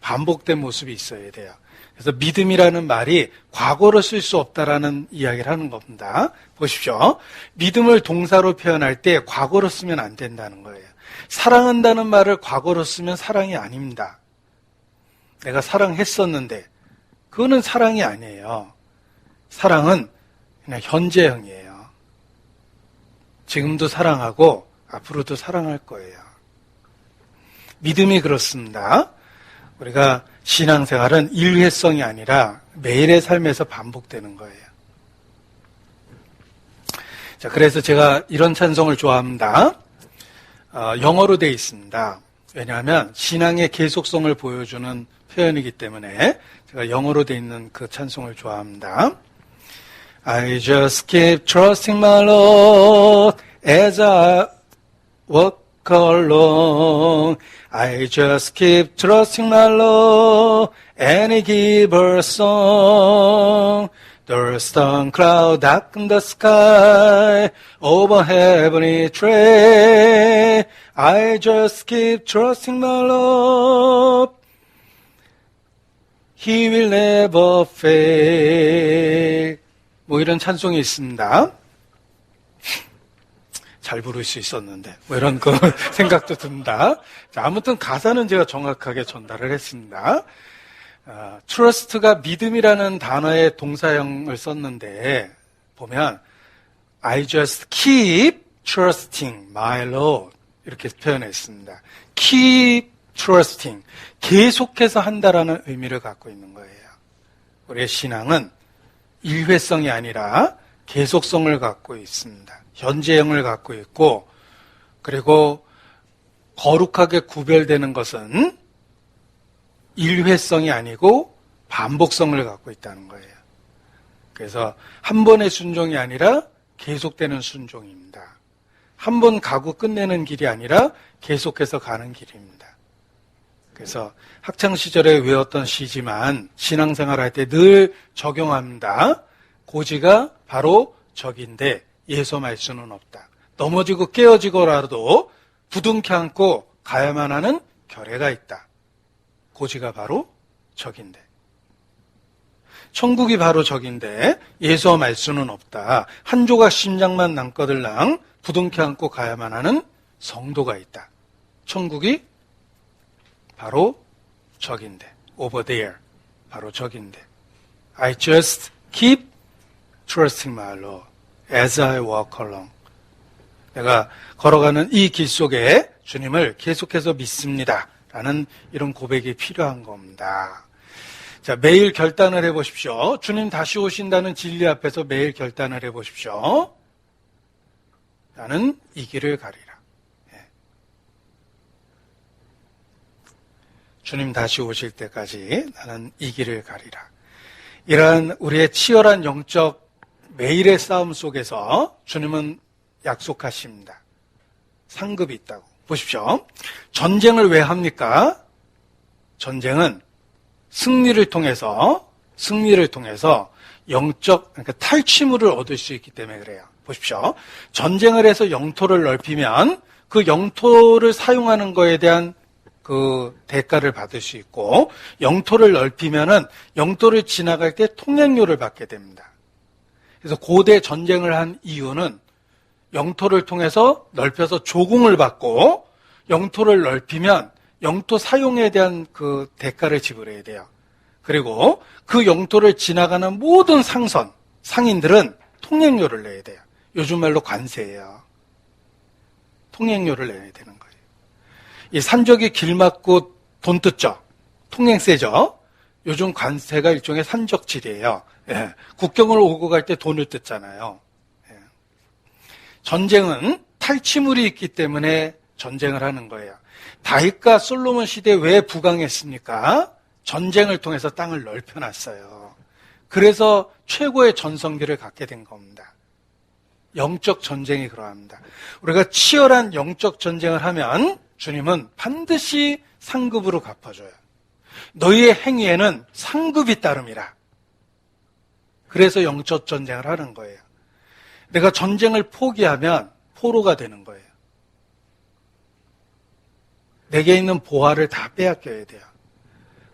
반복된 모습이 있어야 돼요. 그래서 믿음이라는 말이 과거로 쓸 수 없다라는 이야기를 하는 겁니다. 보십시오. 믿음을 동사로 표현할 때 과거로 쓰면 안 된다는 거예요. 사랑한다는 말을 과거로 쓰면 사랑이 아닙니다. 내가 사랑했었는데 그거는 사랑이 아니에요. 사랑은 그냥 현재형이에요. 지금도 사랑하고 앞으로도 사랑할 거예요. 믿음이 그렇습니다. 우리가 신앙생활은 일회성이 아니라 매일의 삶에서 반복되는 거예요. 자, 그래서 제가 이런 찬송을 좋아합니다. 영어로 되어 있습니다. 왜냐하면 신앙의 계속성을 보여주는 표현이기 때문에 제가 영어로 되어 있는 그 찬송을 좋아합니다. I just keep trusting my Lord as I walk along. I just keep trusting my Lord and He give a song. The storm cloud darken the sky over heavenly tree. I just keep trusting my Lord. He will never fail. 뭐 이런 찬송이 있습니다. 잘 부를 수 있었는데 뭐 이런 그 생각도 듭니다. 자, 아무튼 가사는 제가 정확하게 전달을 했습니다. trust가 믿음이라는 단어의 동사형을 썼는데 보면 I just keep trusting my Lord 이렇게 표현했습니다. keep trusting 계속해서 한다라는 의미를 갖고 있는 거예요. 우리의 신앙은 일회성이 아니라 계속성을 갖고 있습니다. 현재형을 갖고 있고 그리고 거룩하게 구별되는 것은 일회성이 아니고 반복성을 갖고 있다는 거예요. 그래서 한 번의 순종이 아니라 계속되는 순종입니다. 한 번 가고 끝내는 길이 아니라 계속해서 가는 길입니다. 그래서 학창시절에 외웠던 시지만 신앙생활할 때 늘 적용합니다. 고지가 바로 적인데 예수말 수는 없다. 넘어지고 깨어지고라도 부둥켜 안고 가야만 하는 결례가 있다. 고지가 바로 적인데. 천국이 바로 적인데 예수와 말수는 없다. 한 조각 심장만 남거들랑 부둥켜 안고 가야만 하는 성도가 있다. 천국이 바로 적인데. over there. 바로 적인데. I just keep trusting my Lord as I walk along. 내가 걸어가는 이 길 속에 주님을 계속해서 믿습니다. 라는 이런 고백이 필요한 겁니다. 자, 매일 결단을 해보십시오. 주님 다시 오신다는 진리 앞에서 매일 결단을 해보십시오. 나는 이 길을 가리라. 주님 다시 오실 때까지 나는 이 길을 가리라. 이러한 우리의 치열한 영적 매일의 싸움 속에서 주님은 약속하십니다. 상급이 있다고. 보십시오. 전쟁을 왜 합니까? 전쟁은 승리를 통해서 영적, 그러니까 탈취물을 얻을 수 있기 때문에 그래요. 보십시오. 전쟁을 해서 영토를 넓히면 그 영토를 사용하는 거에 대한 그 대가를 받을 수 있고, 영토를 넓히면은 영토를 지나갈 때 통행료를 받게 됩니다. 그래서 고대 전쟁을 한 이유는 영토를 통해서 넓혀서 조공을 받고, 영토를 넓히면 영토 사용에 대한 그 대가를 지불해야 돼요. 그리고 그 영토를 지나가는 모든 상인들은 통행료를 내야 돼요. 요즘 말로 관세예요. 통행료를 내야 되는 거예요. 이 산적이 길 막고 돈 뜯죠. 통행세죠. 요즘 관세가 일종의 산적질이에요. 예. 국경을 오고 갈 때 돈을 뜯잖아요. 예. 전쟁은 탈취물이 있기 때문에 전쟁을 하는 거예요. 다윗과 솔로몬 시대에 왜 부강했습니까? 전쟁을 통해서 땅을 넓혀놨어요. 그래서 최고의 전성기를 갖게 된 겁니다. 영적 전쟁이 그러합니다. 우리가 치열한 영적 전쟁을 하면 주님은 반드시 상급으로 갚아줘요. 너희의 행위에는 상급이 따름이라. 그래서 영적 전쟁을 하는 거예요. 내가 전쟁을 포기하면 포로가 되는 거예요. 내게 있는 보화를 다 빼앗겨야 돼요.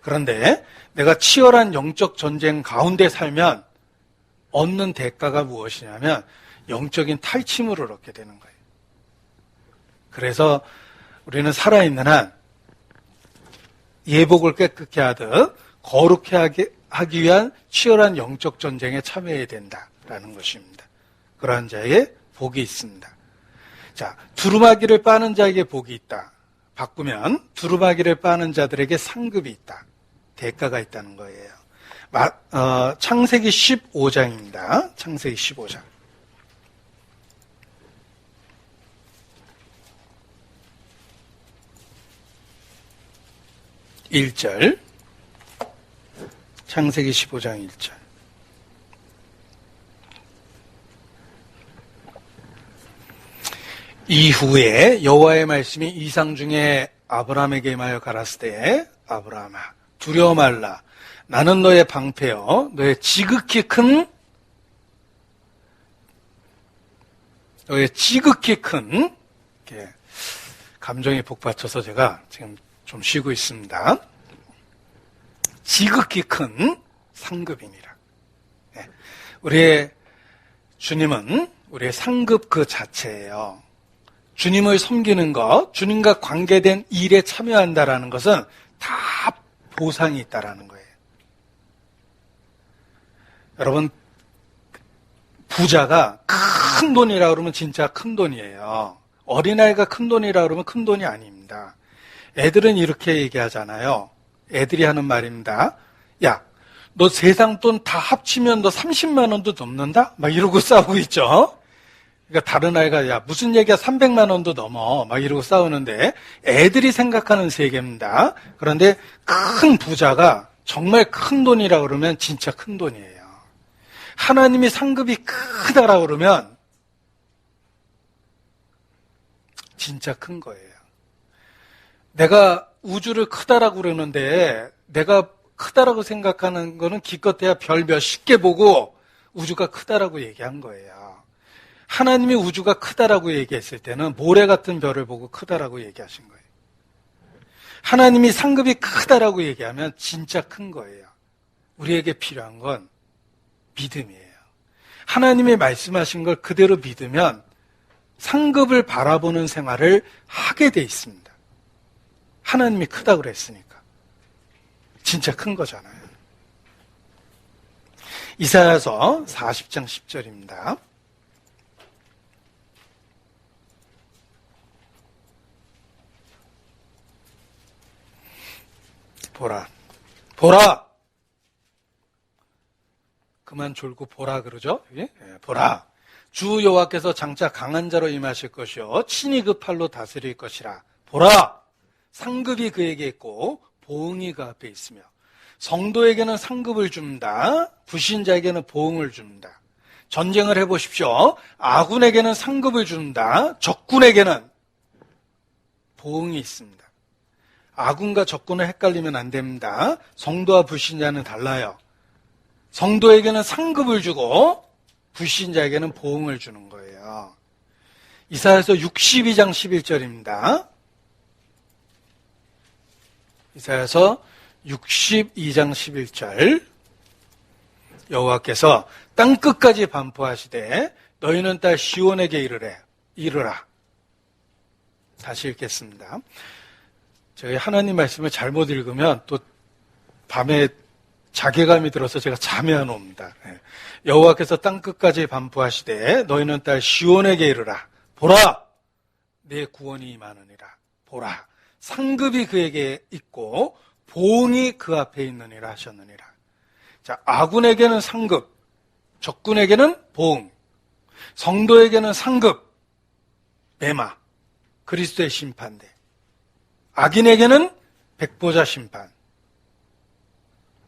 그런데 내가 치열한 영적 전쟁 가운데 살면 얻는 대가가 무엇이냐면 영적인 탈취물을 얻게 되는 거예요. 그래서 우리는 살아있는 한 예복을 깨끗게 하듯 거룩해 하기 위한 치열한 영적 전쟁에 참여해야 된다라는 것입니다. 그러한 자에게 복이 있습니다. 자, 두루마기를 빠는 자에게 복이 있다. 바꾸면 두루마기를 빠는 자들에게 상급이 있다. 대가가 있다는 거예요. 창세기 15장입니다. 창세기 15장. 1절. 창세기 15장 1절. 이후에 여호와의 말씀이 이상 중에 아브라함에게 임하여 가라사대 아브라함아 두려워 말라 나는 너의 방패여 너의 지극히 큰 이렇게 감정이 복받쳐서 제가 지금 좀 쉬고 있습니다. 지극히 큰 상급이니라. 우리의 주님은 우리의 상급 그 자체예요. 주님을 섬기는 것, 주님과 관계된 일에 참여한다라는 것은 다 보상이 있다라는 거예요. 여러분, 부자가 큰 돈이라 그러면 진짜 큰 돈이에요. 어린아이가 큰 돈이라 그러면 큰 돈이 아닙니다. 애들은 이렇게 얘기하잖아요. 애들이 하는 말입니다. 야, 너 세상 돈 다 합치면 너 30만 원도 넘는다? 막 이러고 싸우고 있죠. 그러니까 다른 아이가 야 무슨 얘기야 300만 원도 넘어 막 이러고 싸우는데 애들이 생각하는 세계입니다. 그런데 큰 부자가 정말 큰 돈이라 그러면 진짜 큰 돈이에요. 하나님이 상급이 크다라 그러면 진짜 큰 거예요. 내가 우주를 크다라고 그러는데 내가 크다라고 생각하는 거는 기껏해야 별 몇십 개 보고 우주가 크다라고 얘기한 거예요. 하나님이 우주가 크다라고 얘기했을 때는 모래 같은 별을 보고 크다라고 얘기하신 거예요. 하나님이 상급이 크다라고 얘기하면 진짜 큰 거예요. 우리에게 필요한 건 믿음이에요. 하나님이 말씀하신 걸 그대로 믿으면 상급을 바라보는 생활을 하게 돼 있습니다. 하나님이 크다고 그랬으니까. 진짜 큰 거잖아요. 이사야서 40장 10절입니다. 보라, 보라! 그만 졸고 보라 그러죠? 예? 보라! 주 여호와께서 장차 강한 자로 임하실 것이요 친히 그 팔로 다스릴 것이라. 보라! 상급이 그에게 있고 보응이 그 앞에 있으며 성도에게는 상급을 줍니다. 불신자에게는 보응을 줍니다. 전쟁을 해보십시오. 아군에게는 상급을 줍니다. 적군에게는 보응이 있습니다. 아군과 적군을 헷갈리면 안 됩니다. 성도와 불신자는 달라요. 성도에게는 상급을 주고 불신자에게는 보응을 주는 거예요. 이사야서 62장 11절입니다. 이사야서 62장 11절 여호와께서 땅끝까지 반포하시되 너희는 딸 시온에게 이르라. 다시 읽겠습니다. 저희 하나님 말씀을 잘못 읽으면 또 밤에 자괴감이 들어서 제가 잠이 안 옵니다. 여호와께서 땅끝까지 반포하시되 너희는 딸 시온에게 이르라. 보라! 내 구원이 임하느니라. 보라! 상급이 그에게 있고 보응이 그 앞에 있느니라 하셨느니라. 자, 아군에게는 상급, 적군에게는 보응, 성도에게는 상급, 매마, 그리스도의 심판대. 악인에게는 백보자 심판,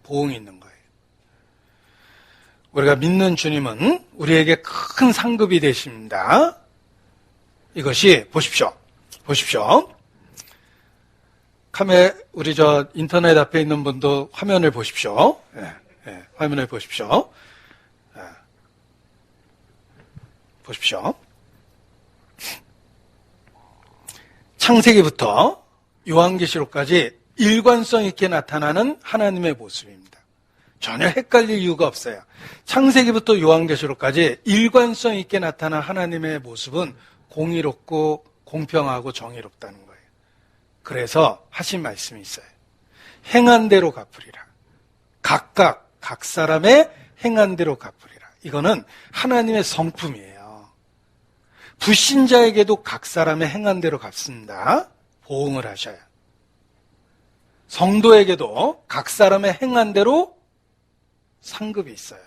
보응이 있는 거예요. 우리가 믿는 주님은 우리에게 큰 상급이 되십니다. 이것이 보십시오. 우리 인터넷 앞에 있는 분도 화면을 보십시오. 화면을 보십시오. 보십시오. 창세기부터 요한계시록까지 일관성 있게 나타나는 하나님의 모습입니다. 전혀 헷갈릴 이유가 없어요. 창세기부터 요한계시록까지 일관성 있게 나타난 하나님의 모습은 공의롭고 공평하고 정의롭다는 거예요. 그래서 하신 말씀이 있어요. 행한 대로 갚으리라. 각 사람의 행한 대로 갚으리라. 이거는 하나님의 성품이에요. 불신자에게도 각 사람의 행한 대로 갚습니다. 보응을 하셔요. 성도에게도 각 사람의 행한 대로 상급이 있어요.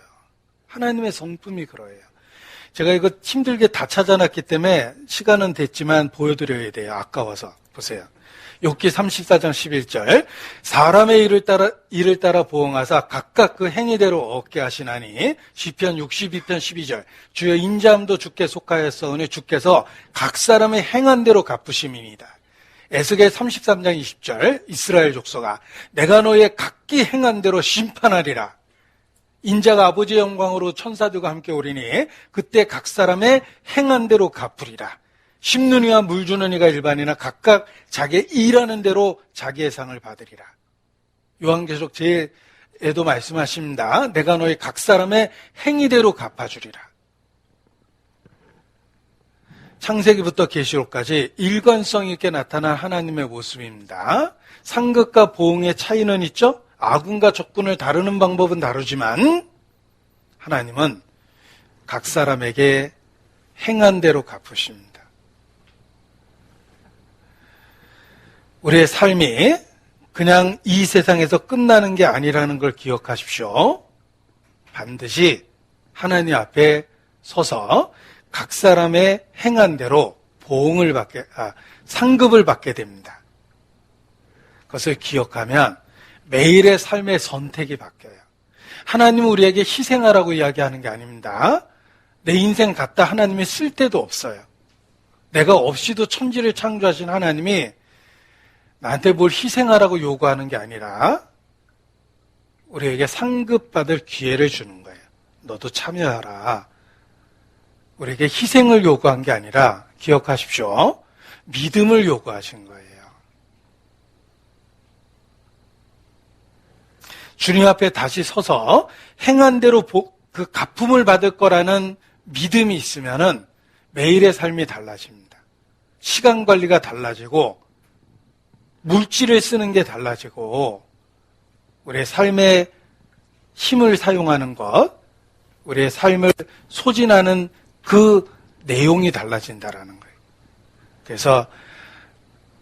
하나님의 성품이 그러해요. 제가 이거 힘들게 다 찾아놨기 때문에 시간은 됐지만 보여드려야 돼요. 아까워서. 보세요. 욥기 34장 11절 사람의 일을 따라 보응하사 각각 그 행위대로 얻게 하시나니 시편 62편 12절 주여 인자함도 주께 속하였사오니 주께서 각 사람의 행한 대로 갚으심이니이다. 에스겔 33장 20절 이스라엘 족속아 내가 너의 각기 행한 대로 심판하리라. 인자가 아버지의 영광으로 천사들과 함께 오리니 그때 각 사람의 행한 대로 갚으리라. 심는 이와 물 주는 이가 일반이나 각각 자기의 일하는 대로 자기의 상을 받으리라. 요한계시록 제에도 말씀하십니다. 내가 너희 각 사람의 행위대로 갚아주리라. 창세기부터 계시록까지 일관성 있게 나타난 하나님의 모습입니다. 상급과 보응의 차이는 있죠? 아군과 적군을 다루는 방법은 다르지만 하나님은 각 사람에게 행한 대로 갚으십니다. 우리의 삶이 그냥 이 세상에서 끝나는 게 아니라는 걸 기억하십시오. 반드시 하나님 앞에 서서 각 사람의 행한 대로 상급을 받게 됩니다. 그것을 기억하면 매일의 삶의 선택이 바뀌어요. 하나님은 우리에게 희생하라고 이야기하는 게 아닙니다. 내 인생 갖다 하나님이 쓸 데도 없어요. 내가 없이도 천지를 창조하신 하나님이 나한테 뭘 희생하라고 요구하는 게 아니라 우리에게 상급받을 기회를 주는 거예요. 너도 참여하라. 우리에게 희생을 요구한 게 아니라 기억하십시오. 믿음을 요구하신 거예요. 주님 앞에 다시 서서 행한 대로 그 갚음을 받을 거라는 믿음이 있으면은 매일의 삶이 달라집니다. 시간 관리가 달라지고 물질을 쓰는 게 달라지고 우리의 삶에 힘을 사용하는 것, 우리의 삶을 소진하는 그 내용이 달라진다라는 거예요. 그래서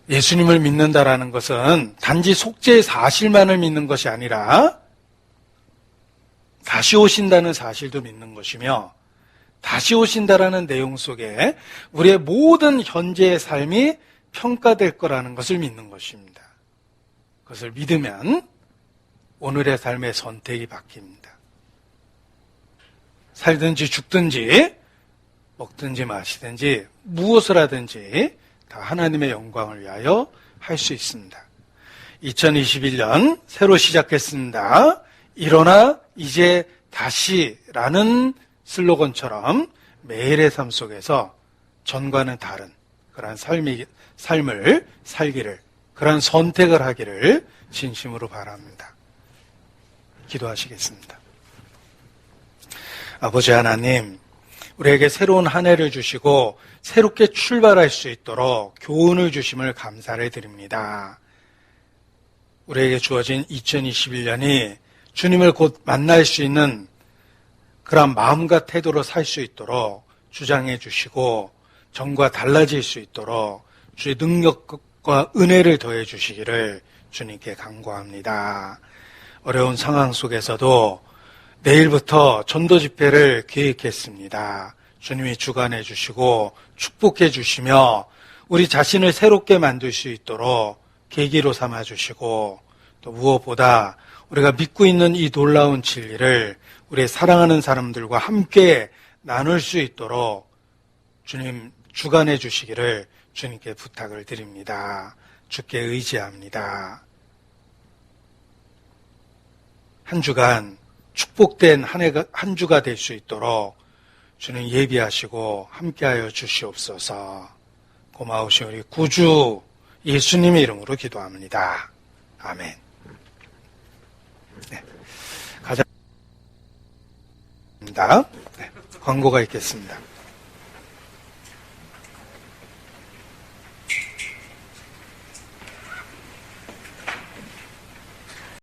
예수님을 믿는다라는 것은 단지 속죄의 사실만을 믿는 것이 아니라 다시 오신다는 사실도 믿는 것이며 다시 오신다라는 내용 속에 우리의 모든 현재의 삶이 평가될 거라는 것을 믿는 것입니다. 그것을 믿으면 오늘의 삶의 선택이 바뀝니다. 살든지 죽든지 먹든지 마시든지 무엇을 하든지 다 하나님의 영광을 위하여 할 수 있습니다. 2021년 새로 시작했습니다. 일어나 이제 다시라는 슬로건처럼 매일의 삶 속에서 전과는 다른 그러한 삶을 살기를, 그러한 선택을 하기를 진심으로 바랍니다. 기도하시겠습니다. 아버지 하나님, 우리에게 새로운 한 해를 주시고 새롭게 출발할 수 있도록 교훈을 주심을 감사를 드립니다. 우리에게 주어진 2021년이 주님을 곧 만날 수 있는 그런 마음과 태도로 살 수 있도록 주장해 주시고 전과 달라질 수 있도록 주의 능력과 은혜를 더해 주시기를 주님께 간구합니다. 어려운 상황 속에서도 내일부터 전도 집회를 계획했습니다. 주님이 주관해 주시고 축복해 주시며 우리 자신을 새롭게 만들 수 있도록 계기로 삼아 주시고 또 무엇보다 우리가 믿고 있는 이 놀라운 진리를 우리의 사랑하는 사람들과 함께 나눌 수 있도록 주님 주관해 주시기를 주님께 부탁을 드립니다. 주께 의지합니다. 한 주간 축복된 한 주가 될 수 있도록 주님 예비하시고 함께하여 주시옵소서. 고마우신 우리 구주 예수님의 이름으로 기도합니다. 아멘. 네. 가자. 네. 광고가 있겠습니다.